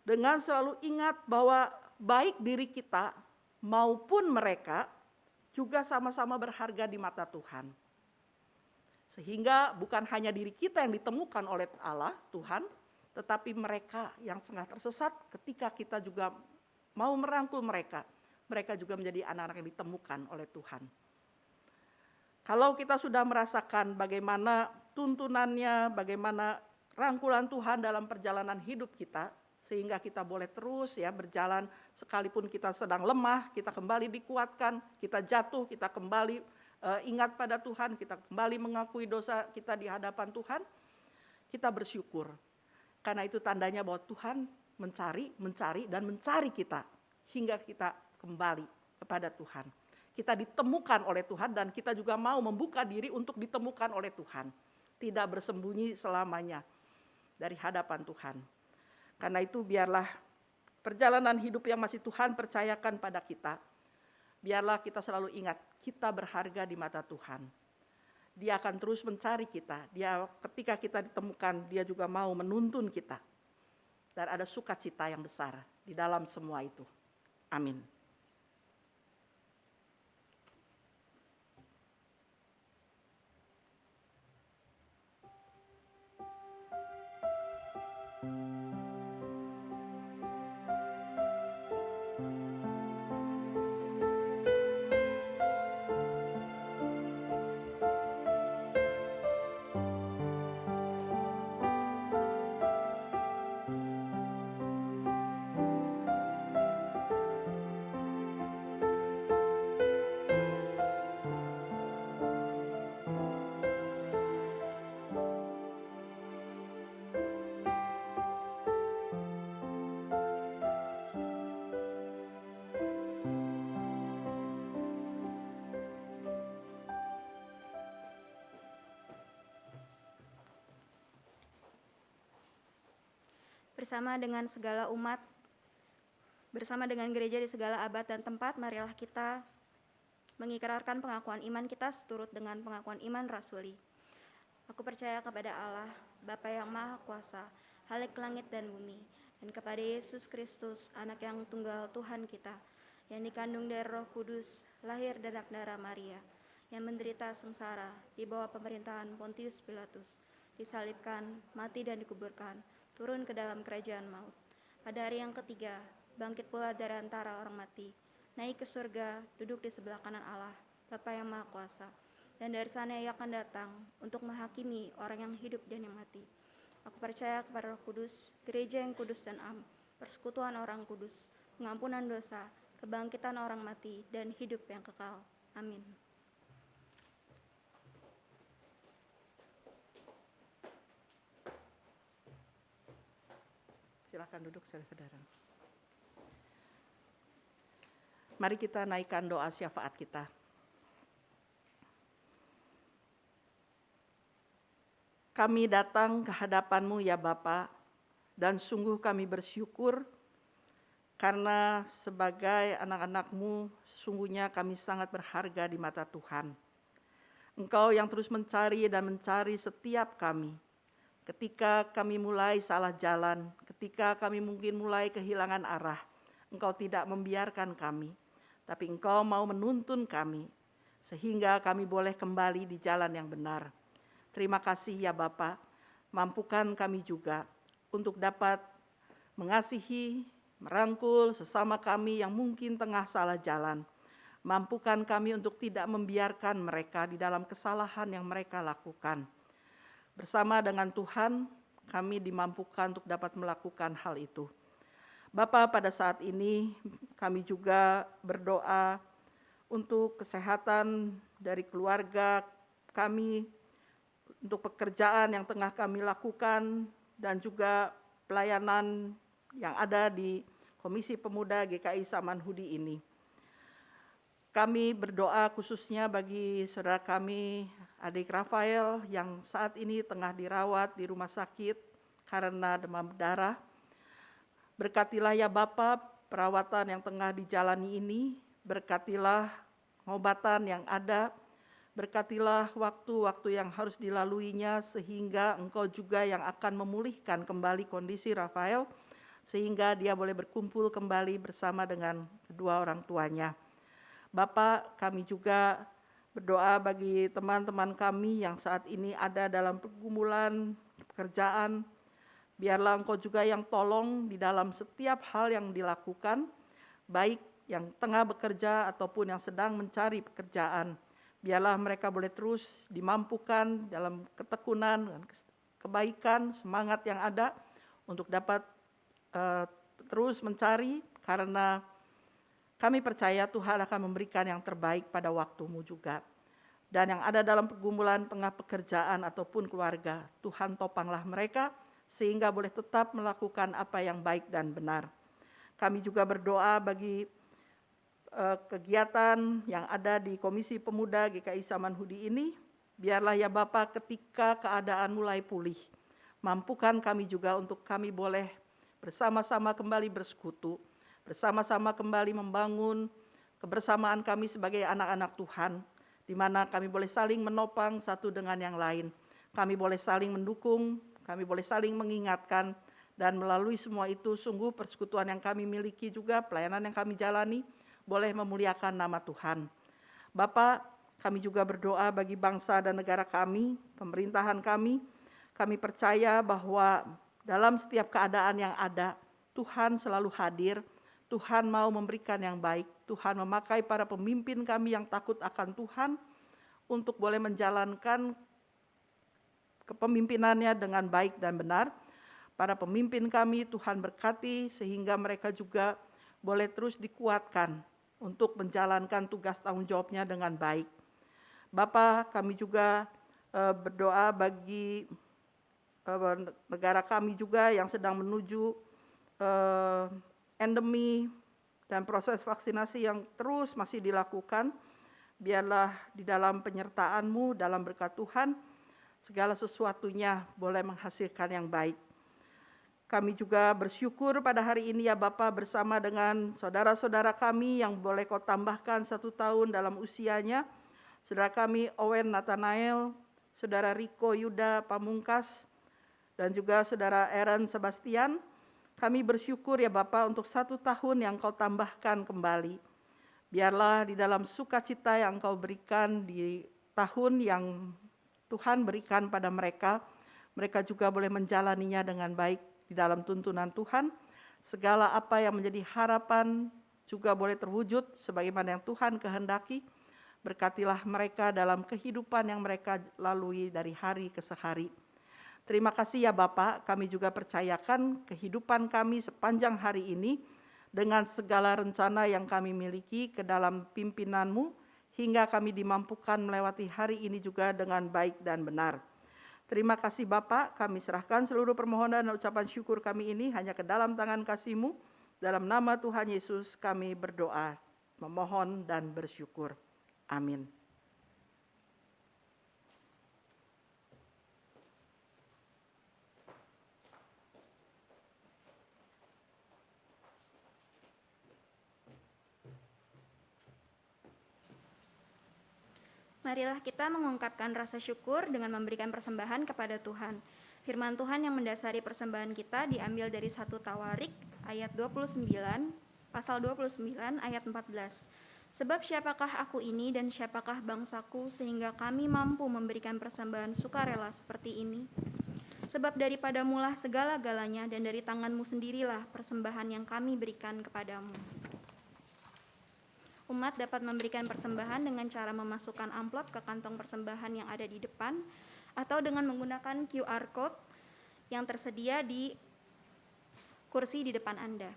C: Dengan selalu ingat bahwa baik diri kita maupun mereka juga sama-sama berharga di mata Tuhan. Sehingga bukan hanya diri kita yang ditemukan oleh Allah, Tuhan, tetapi mereka yang sangat tersesat ketika kita juga mau merangkul mereka. Mereka juga menjadi anak-anak yang ditemukan oleh Tuhan. Kalau kita sudah merasakan bagaimana tuntunannya, bagaimana rangkulan Tuhan dalam perjalanan hidup kita, sehingga kita boleh terus ya berjalan sekalipun kita sedang lemah, kita kembali dikuatkan, kita jatuh, kita kembali ingat pada Tuhan, kita kembali mengakui dosa kita di hadapan Tuhan, kita bersyukur. Karena itu tandanya bahwa Tuhan mencari dan mencari kita hingga kita kembali kepada Tuhan. Kita ditemukan oleh Tuhan dan kita juga mau membuka diri untuk ditemukan oleh Tuhan. Tidak bersembunyi selamanya dari hadapan Tuhan. Karena itu biarlah perjalanan hidup yang masih Tuhan percayakan pada kita, biarlah kita selalu ingat kita berharga di mata Tuhan. Dia akan terus mencari kita. Dia ketika kita ditemukan, dia juga mau menuntun kita. Dan ada sukacita yang besar di dalam semua itu. Amin.
F: Bersama dengan segala umat, bersama dengan gereja di segala abad dan tempat, marilah kita mengikrarkan pengakuan iman kita seturut dengan pengakuan iman rasuli. Aku percaya kepada Allah, Bapa yang Maha Kuasa, Halik langit dan bumi, dan kepada Yesus Kristus, Anak yang tunggal Tuhan kita, yang dikandung dari Roh Kudus, lahir dari darah Maria, yang menderita sengsara di bawah pemerintahan Pontius Pilatus, disalibkan, mati dan dikuburkan, turun ke dalam kerajaan maut. Pada hari yang ketiga, bangkit pula dari antara orang mati, naik ke surga, duduk di sebelah kanan Allah, Bapa yang Maha Kuasa, dan dari sana ia akan datang untuk menghakimi orang yang hidup dan yang mati. Aku percaya kepada Roh Kudus, gereja yang kudus dan am, persekutuan orang kudus, pengampunan dosa, kebangkitan orang mati, dan hidup yang kekal. Amin.
C: Silakan duduk saudara-saudara. Mari kita naikkan doa syafaat kita. Kami datang ke hadapan-Mu ya Bapa, dan sungguh kami bersyukur karena sebagai anak-anak-Mu sesungguhnya kami sangat berharga di mata Tuhan. Engkau yang terus mencari dan mencari setiap kami. Ketika kami mulai salah jalan, ketika kami mungkin mulai kehilangan arah, Engkau tidak membiarkan kami, tapi Engkau mau menuntun kami, sehingga kami boleh kembali di jalan yang benar. Terima kasih ya Bapa, mampukan kami juga untuk dapat mengasihi, merangkul sesama kami yang mungkin tengah salah jalan. Mampukan kami untuk tidak membiarkan mereka di dalam kesalahan yang mereka lakukan. Bersama dengan Tuhan, kami dimampukan untuk dapat melakukan hal itu. Bapa, pada saat ini kami juga berdoa untuk kesehatan dari keluarga kami, untuk pekerjaan yang tengah kami lakukan, dan juga pelayanan yang ada di Komisi Pemuda GKI Samanhudi ini. Kami berdoa khususnya bagi saudara kami, adik Rafael yang saat ini tengah dirawat di rumah sakit karena demam berdarah. Berkatilah ya Bapa perawatan yang tengah dijalani ini, berkatilah pengobatan yang ada, berkatilah waktu-waktu yang harus dilaluinya sehingga Engkau juga yang akan memulihkan kembali kondisi Rafael sehingga dia boleh berkumpul kembali bersama dengan kedua orang tuanya. Bapak, kami juga berdoa bagi teman-teman kami yang saat ini ada dalam pergumulan pekerjaan. Biarlah Engkau juga yang tolong di dalam setiap hal yang dilakukan, baik yang tengah bekerja ataupun yang sedang mencari pekerjaan. Biarlah mereka boleh terus dimampukan dalam ketekunan dan kebaikan, semangat yang ada untuk dapat terus mencari, karena kami percaya Tuhan akan memberikan yang terbaik pada waktu-Mu juga. Dan yang ada dalam pergumulan tengah pekerjaan ataupun keluarga, Tuhan topanglah mereka sehingga boleh tetap melakukan apa yang baik dan benar. Kami juga berdoa bagi kegiatan yang ada di Komisi Pemuda GKI Samanhudi ini. Biarlah ya Bapa ketika keadaan mulai pulih, mampukan kami juga untuk kami boleh bersama-sama kembali bersekutu, bersama-sama kembali membangun kebersamaan kami sebagai anak-anak Tuhan, di mana kami boleh saling menopang satu dengan yang lain. Kami boleh saling mendukung, kami boleh saling mengingatkan, dan melalui semua itu sungguh persekutuan yang kami miliki juga, pelayanan yang kami jalani, boleh memuliakan nama Tuhan. Bapa, kami juga berdoa bagi bangsa dan negara kami, pemerintahan kami. Kami percaya bahwa dalam setiap keadaan yang ada, Tuhan selalu hadir, Tuhan mau memberikan yang baik, Tuhan memakai para pemimpin kami yang takut akan Tuhan untuk boleh menjalankan kepemimpinannya dengan baik dan benar. Para pemimpin kami Tuhan berkati sehingga mereka juga boleh terus dikuatkan untuk menjalankan tugas tanggung jawabnya dengan baik. Bapa, kami juga berdoa bagi negara kami juga yang sedang menuju endemi dan proses vaksinasi yang terus masih dilakukan. Biarlah di dalam penyertaan-Mu, dalam berkat Tuhan, segala sesuatunya boleh menghasilkan yang baik. Kami juga bersyukur pada hari ini ya Bapa, bersama dengan saudara-saudara kami yang boleh Kau tambahkan 1 tahun dalam usianya. Saudara kami Owen Nathanael, Saudara Riko Yuda Pamungkas, dan juga Saudara Aaron Sebastian. Kami bersyukur ya Bapa untuk 1 tahun yang Kau tambahkan kembali. Biarlah di dalam sukacita yang Kau berikan di tahun yang Tuhan berikan pada mereka, mereka juga boleh menjalaninya dengan baik di dalam tuntunan Tuhan. Segala apa yang menjadi harapan juga boleh terwujud sebagaimana yang Tuhan kehendaki. Berkatilah mereka dalam kehidupan yang mereka lalui dari hari ke hari. Terima kasih ya Bapak, kami juga percayakan kehidupan kami sepanjang hari ini dengan segala rencana yang kami miliki ke dalam pimpinan-Mu, hingga kami dimampukan melewati hari ini juga dengan baik dan benar. Terima kasih Bapak, kami serahkan seluruh permohonan dan ucapan syukur kami ini hanya ke dalam tangan kasih-Mu. Dalam nama Tuhan Yesus kami berdoa, memohon dan bersyukur. Amin.
F: Marilah kita mengungkapkan rasa syukur dengan memberikan persembahan kepada Tuhan. Firman Tuhan yang mendasari persembahan kita diambil dari 1 Tawarik ayat 29, pasal 29 ayat 14. Sebab siapakah aku ini dan siapakah bangsaku sehingga kami mampu memberikan persembahan sukarela seperti ini? Sebab daripadamulah segala-galanya dan dari tanganmu sendirilah persembahan yang kami berikan kepadamu. Umat dapat memberikan persembahan dengan cara memasukkan amplop ke kantong persembahan yang ada di depan atau dengan menggunakan QR Code yang tersedia di kursi di depan Anda.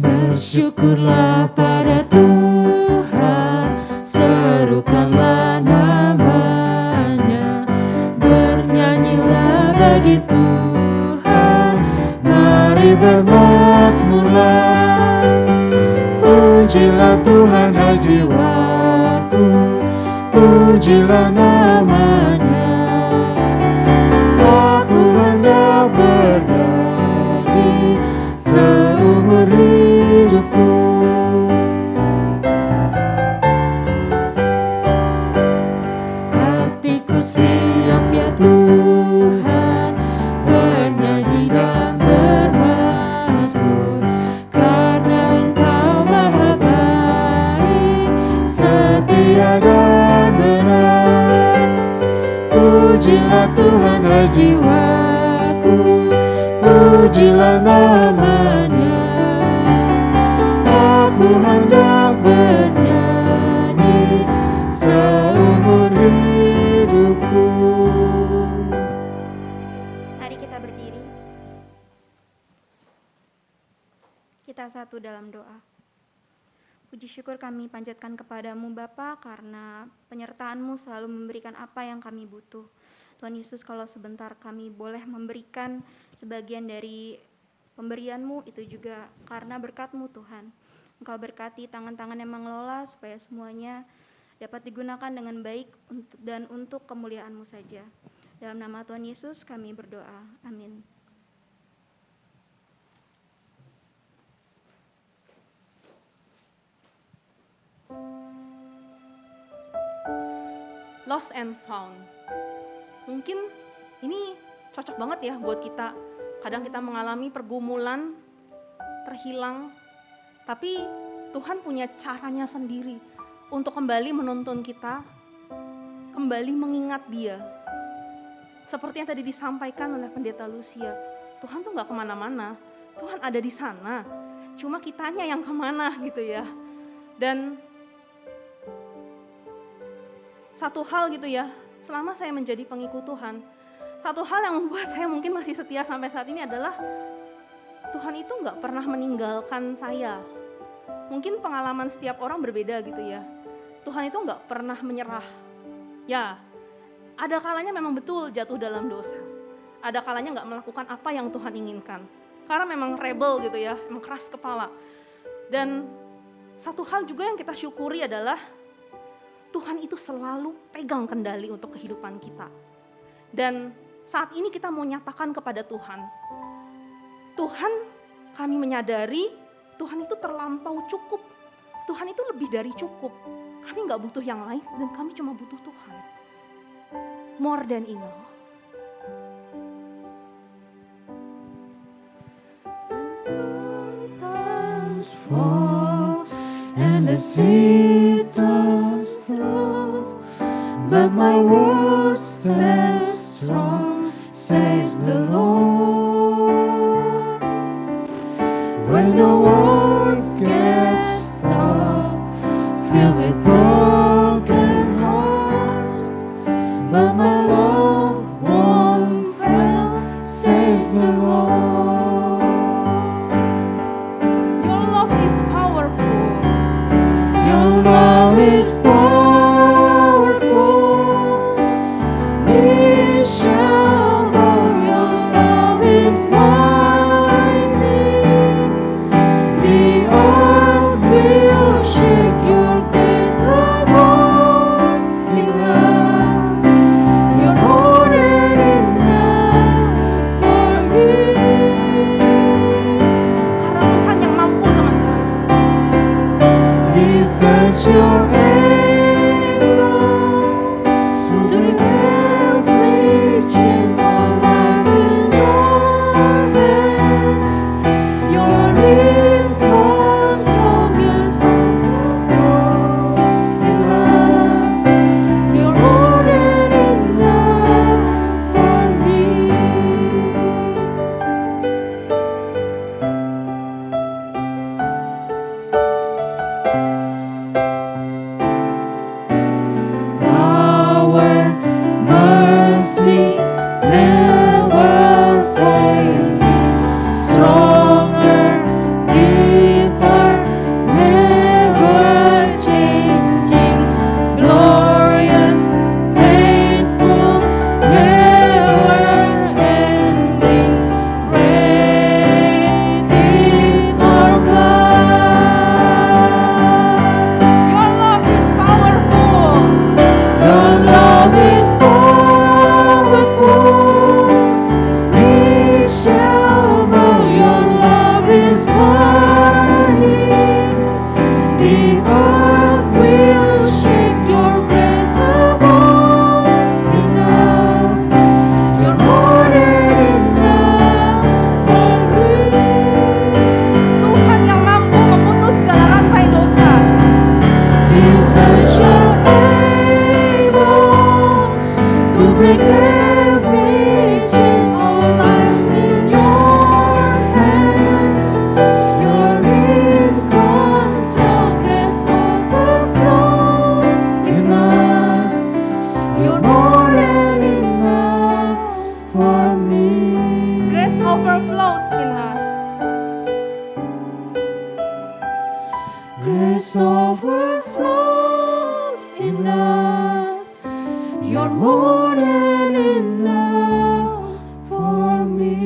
B: Bersyukurlah pada Tuhan, serukanlah namanya, bernyanyilah bagi Tuhan, mari bermazmurlah. Pujilah Tuhan hai jiwaku, pujilah namanya. Aku hendak bernyanyi seumur hidupku. Hatiku siap ya Tuhan, bernyanyi dan bermazmur, karena Engkau maha baik, setia dan benar. Pujilah Tuhan hai jiwaku, pujilah namanya. Aku hendak bernyanyi seumur hidupku.
F: Mari kita berdiri. Kita satu dalam doa. Puji syukur kami panjatkan kepadamu Bapa, karena penyertaan-Mu selalu memberikan apa yang kami butuh. Tuhan Yesus, kalau sebentar kami boleh memberikan sebagian dari pemberian-Mu, itu juga karena berkat-Mu Tuhan. Engkau berkati tangan-tangan yang mengelola supaya semuanya dapat digunakan dengan baik dan untuk kemuliaan-Mu saja. Dalam nama Tuhan Yesus kami berdoa. Amin.
A: Lost and found. Mungkin ini cocok banget ya buat kita. Kadang kita mengalami pergumulan, terhilang, tapi Tuhan punya caranya sendiri untuk kembali menuntun kita, kembali mengingat Dia. Seperti yang tadi disampaikan oleh Pendeta Lucia, Tuhan tuh gak kemana-mana, Tuhan ada di sana, cuma kitanya yang kemana gitu ya. Dan satu hal gitu ya, selama saya menjadi pengikut Tuhan, satu hal yang membuat saya mungkin masih setia sampai saat ini adalah Tuhan itu gak pernah meninggalkan saya. Mungkin pengalaman setiap orang berbeda gitu ya. Tuhan itu gak pernah menyerah. Ya, ada kalanya memang betul jatuh dalam dosa. Ada kalanya gak melakukan apa yang Tuhan inginkan. Karena memang rebel gitu ya, memang keras kepala. Dan satu hal juga yang kita syukuri adalah Tuhan itu selalu pegang kendali untuk kehidupan kita. Dan saat ini kita mau nyatakan kepada Tuhan, Tuhan, kami menyadari Tuhan itu terlampau cukup. Tuhan itu lebih dari cukup. Kami gak butuh yang lain dan kami cuma butuh Tuhan. More than enough.
B: Mountains fall and the sea turns rough, but my word stands strong, says the Lord. When the world gets dark, filled with broken hearts, but my love won't fail, says the Lord.
A: Your love is powerful.
B: Your love is powerful, immeasurable. Your love is mighty. The earth will shake. Your grace abounds in us. You're more than enough for me.
A: Karena Tuhan yang mampu teman-teman.
B: Jesus, you're able to break every chain of life in your hands. You're in control, your overflows in us. You're more than enough for me. Power, mercy, never failing, stronger, deeper, never changing, glorious, faithful, never ending. Great is our God.
A: Your love is powerful.
B: Your love is powerful, immeasurable. Your love is mighty. The earth will shake. Your grace abounds in us. You're more than enough for me.
A: Tuhan yang mampu memutus segala rantai dosa.
B: Jesus, you're able to break every chain of lives in your hands. You're in control, grace overflows in us. You're more than enough for me.
A: Grace overflows in us.
B: Grace overflows in us. You're more than enough for me.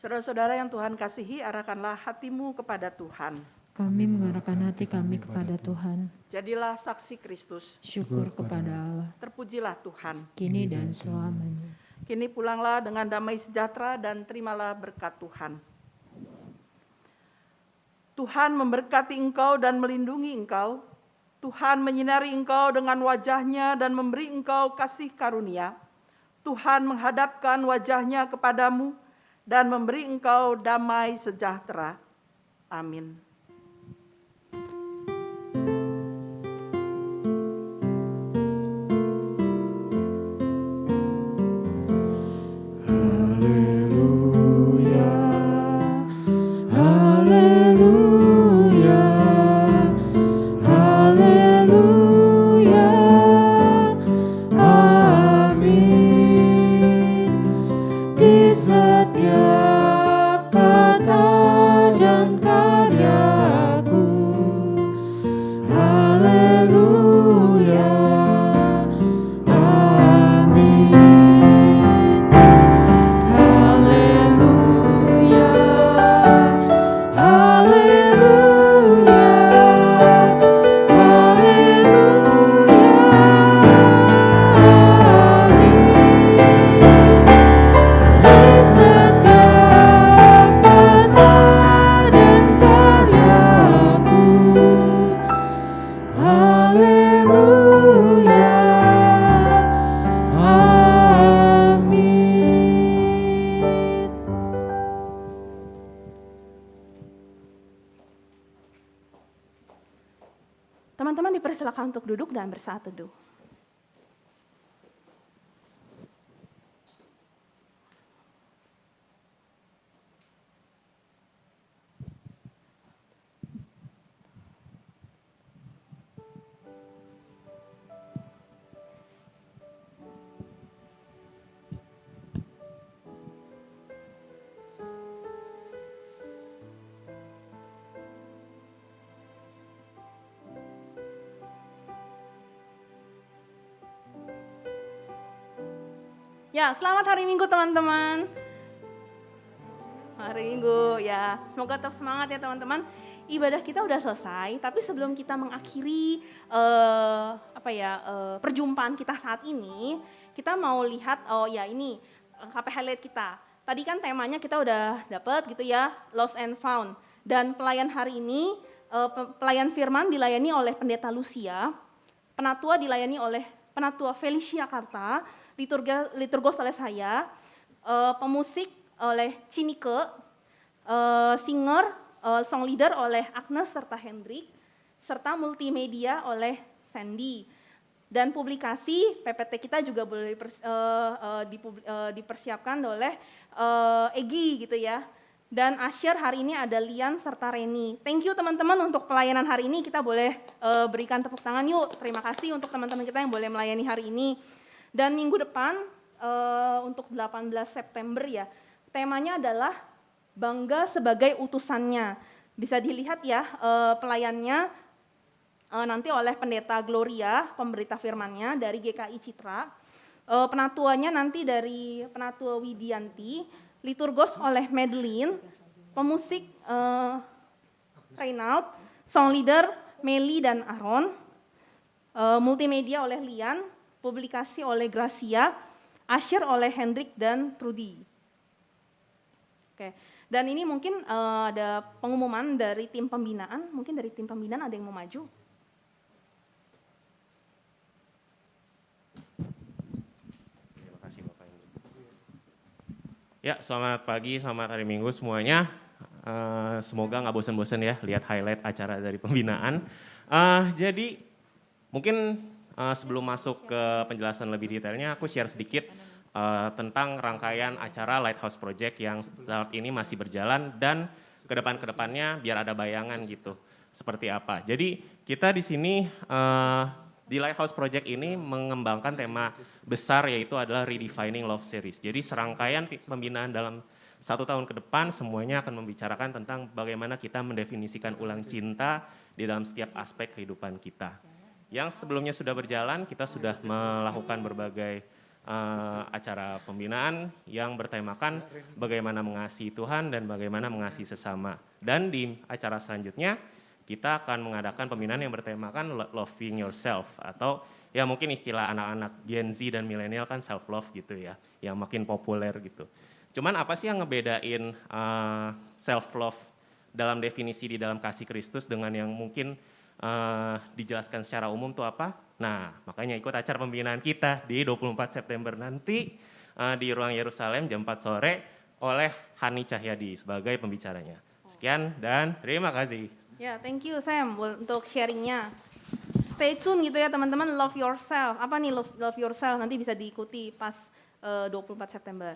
C: Saudara-saudara yang Tuhan kasihi, arahkanlah hatimu kepada Tuhan.
D: Kami mengarahkan hati kami kepada Tuhan.
C: Jadilah saksi Kristus.
D: Syukur kepada Allah,
C: Terpujilah Tuhan.
D: kini dan selamanya.
C: Kini pulanglah dengan damai sejahtera dan terimalah berkat Tuhan. Tuhan memberkati engkau dan melindungi engkau. Tuhan menyinari engkau dengan wajah-Nya dan memberi engkau kasih karunia. Tuhan menghadapkan wajah-Nya kepadamu dan memberi engkau damai sejahtera. Amin.
E: Haleluya, haleluya, haleluya, amin. Di setiap kata dan karyaku, haleluya, amin. Haleluya, haleluya, haleluya, amin. Di setiap kata dan karyaku, haleluya, amin.
A: Teman-teman dipersilakan untuk duduk dan bersaat teduh. Ya, selamat hari Minggu teman-teman. Hari Minggu ya, semoga tetap semangat ya teman-teman. Ibadah kita udah selesai, tapi sebelum kita mengakhiri perjumpaan kita saat ini, kita mau lihat ini KP highlight kita. Tadi kan temanya kita udah dapat gitu ya, lost and found. Dan pelayan hari ini, pelayan firman dilayani oleh Pendeta Lucia, penatua dilayani oleh Penatua Felicia Karta, liturgos oleh saya, pemusik oleh Cinike, singer, song leader oleh Agnes serta Hendrik, serta multimedia oleh Sandy. Dan publikasi PPT kita juga boleh dipersiapkan oleh Egi gitu ya. Dan Asher hari ini ada Lian serta Reni. Thank you teman-teman untuk pelayanan hari ini, kita boleh berikan tepuk tangan yuk. Terima kasih untuk teman-teman kita yang boleh melayani hari ini. Dan minggu depan untuk 18 September ya, temanya adalah bangga sebagai utusannya. Bisa dilihat ya pelayannya nanti oleh Pendeta Gloria, pemberita firmannya dari GKI Citra. Penatuanya nanti dari Penatua Widianti, liturgos oleh Madeline, pemusik Reynald, song leader Meli dan Aaron, multimedia oleh Lian, publikasi oleh Gracia, Asher oleh Hendrik dan Trudy. Oke, dan ini mungkin ada pengumuman dari tim pembinaan, mungkin dari tim pembinaan ada yang mau maju.
G: Terima kasih Bapak Ibu. Ya, selamat pagi, selamat hari Minggu semuanya. Semoga nggak bosan-bosan ya lihat highlight acara dari pembinaan. Jadi mungkin sebelum masuk ke penjelasan lebih detailnya, aku share sedikit tentang rangkaian acara Lighthouse Project yang saat ini masih berjalan dan kedepannya biar ada bayangan gitu seperti apa. Jadi kita di sini di Lighthouse Project ini mengembangkan tema besar yaitu adalah Redefining Love Series. Jadi serangkaian pembinaan dalam 1 tahun ke depan semuanya akan membicarakan tentang bagaimana kita mendefinisikan ulang cinta di dalam setiap aspek kehidupan kita. Yang sebelumnya sudah berjalan, kita sudah melakukan berbagai acara pembinaan yang bertemakan bagaimana mengasihi Tuhan dan bagaimana mengasihi sesama. Dan di acara selanjutnya kita akan mengadakan pembinaan yang bertemakan loving yourself, atau ya mungkin istilah anak-anak Gen Z dan milenial kan self love gitu ya, yang makin populer gitu. Cuman apa sih yang ngebedain self love dalam definisi di dalam kasih Kristus dengan yang mungkin dijelaskan secara umum tuh apa? Nah, makanya ikut acara pembinaan kita di 24 September nanti di Ruang Yerusalem jam 4 sore oleh Hani Cahyadi sebagai pembicaranya. Sekian dan terima kasih.
A: Ya, thank you Sam untuk sharingnya. Stay tune gitu ya teman-teman, love yourself. Apa nih love yourself? Nanti bisa diikuti pas 24 September.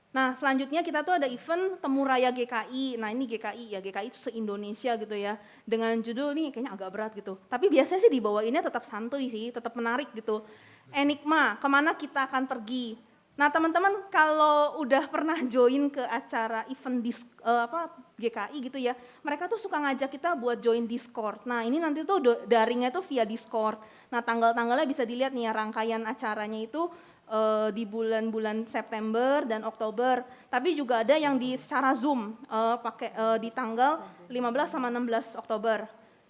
A: Nah, selanjutnya kita tuh ada event Temu Raya GKI. Nah, ini GKI itu se-Indonesia gitu ya. Dengan judul nih kayaknya agak berat gitu. Tapi biasanya sih dibawainnya tetap santuy sih, tetap menarik gitu. Enigma, kemana kita akan pergi? Nah, teman-teman kalau udah pernah join ke acara event GKI gitu ya, mereka tuh suka ngajak kita buat join Discord. Nah, ini nanti tuh daringnya tuh via Discord. Nah, tanggal-tanggalnya bisa dilihat nih ya, rangkaian acaranya itu di bulan-bulan September dan Oktober. Tapi juga ada yang secara Zoom pakai di tanggal 15 sama 16 Oktober.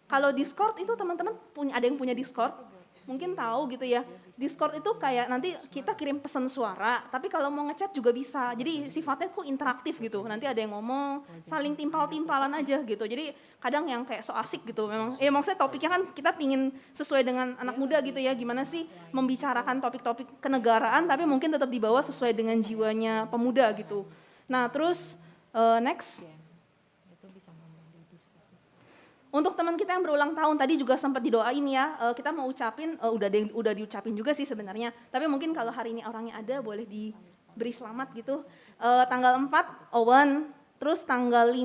A: Kalau Discord itu teman-teman ada yang punya Discord? Mungkin tahu gitu ya. Discord itu kayak nanti kita kirim pesan suara, tapi kalau mau ngechat juga bisa. Jadi sifatnya kok interaktif gitu. Nanti ada yang ngomong, saling timpal-timpalan aja gitu. Jadi kadang yang kayak so asik gitu. Memang maksudnya topiknya kan kita pingin sesuai dengan anak muda gitu ya. Gimana sih membicarakan topik-topik kenegaraan tapi mungkin tetap dibawa sesuai dengan jiwanya pemuda gitu. Nah, terus next. Untuk teman kita yang berulang tahun tadi juga sempat didoain ya, kita mau ucapin, udah diucapin juga sih sebenarnya, tapi mungkin kalau hari ini orangnya ada boleh diberi selamat gitu. Tanggal 4 Owen, terus tanggal 5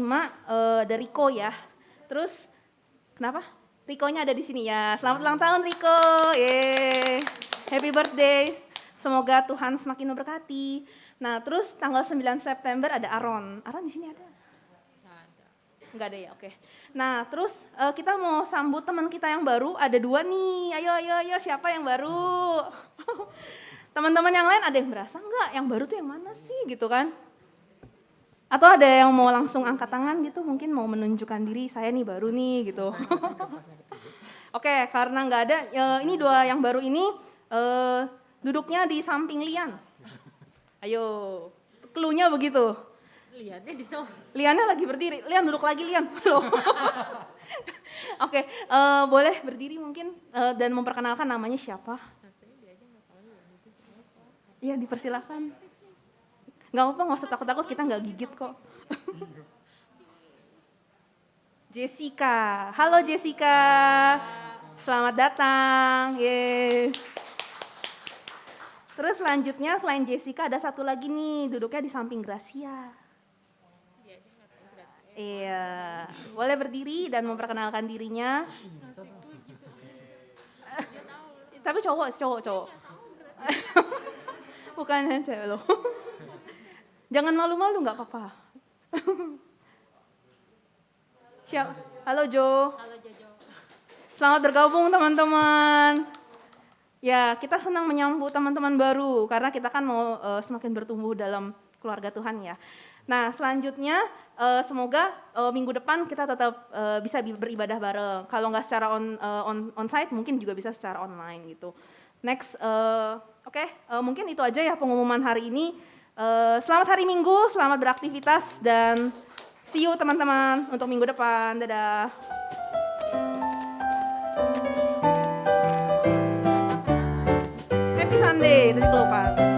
A: ada Riko ya, terus kenapa? Rikonya ada di sini ya, selamat ulang tahun Riko, yeay, happy birthday, semoga Tuhan semakin memberkati. Nah terus tanggal 9 September ada Aaron di sini ada? Enggak ada ya, oke. Nah, terus kita mau sambut teman kita yang baru, ada 2 nih. Ayo, siapa yang baru? Teman-teman yang lain ada yang berasa enggak? Yang baru tuh yang mana sih gitu kan? Atau ada yang mau langsung angkat tangan gitu, mungkin mau menunjukkan diri, saya nih baru nih gitu. Oke, karena enggak ada, ini 2 yang baru ini duduknya di samping Lian. Ayo, clue-nya begitu. Liannya lagi berdiri, Lian duduk lagi Lian. Oke, boleh berdiri mungkin dan memperkenalkan namanya siapa? Iya dipersilakan. Gak apa-apa, gak usah takut-takut, kita gak gigit kok. Jessica, halo Jessica, selamat datang. Yeay. Terus selanjutnya selain Jessica ada satu lagi nih, duduknya di samping Gracia. Iya, boleh berdiri dan memperkenalkan dirinya. Tapi cowok. Bukan cewek loh. Jangan malu-malu, nggak apa-apa. Siap. Halo Jo. Halo Jojo. Selamat bergabung teman-teman. Ya, kita senang menyambut teman-teman baru karena kita kan mau semakin bertumbuh dalam keluarga Tuhan ya. Nah, selanjutnya semoga minggu depan kita tetap bisa beribadah bareng. Kalau nggak secara on-site, mungkin juga bisa secara online gitu. Next, oke, mungkin itu aja ya pengumuman hari ini. Selamat hari Minggu, selamat beraktivitas, dan see you teman-teman untuk minggu depan. Dadah. Happy Sunday, tadi kelupaan.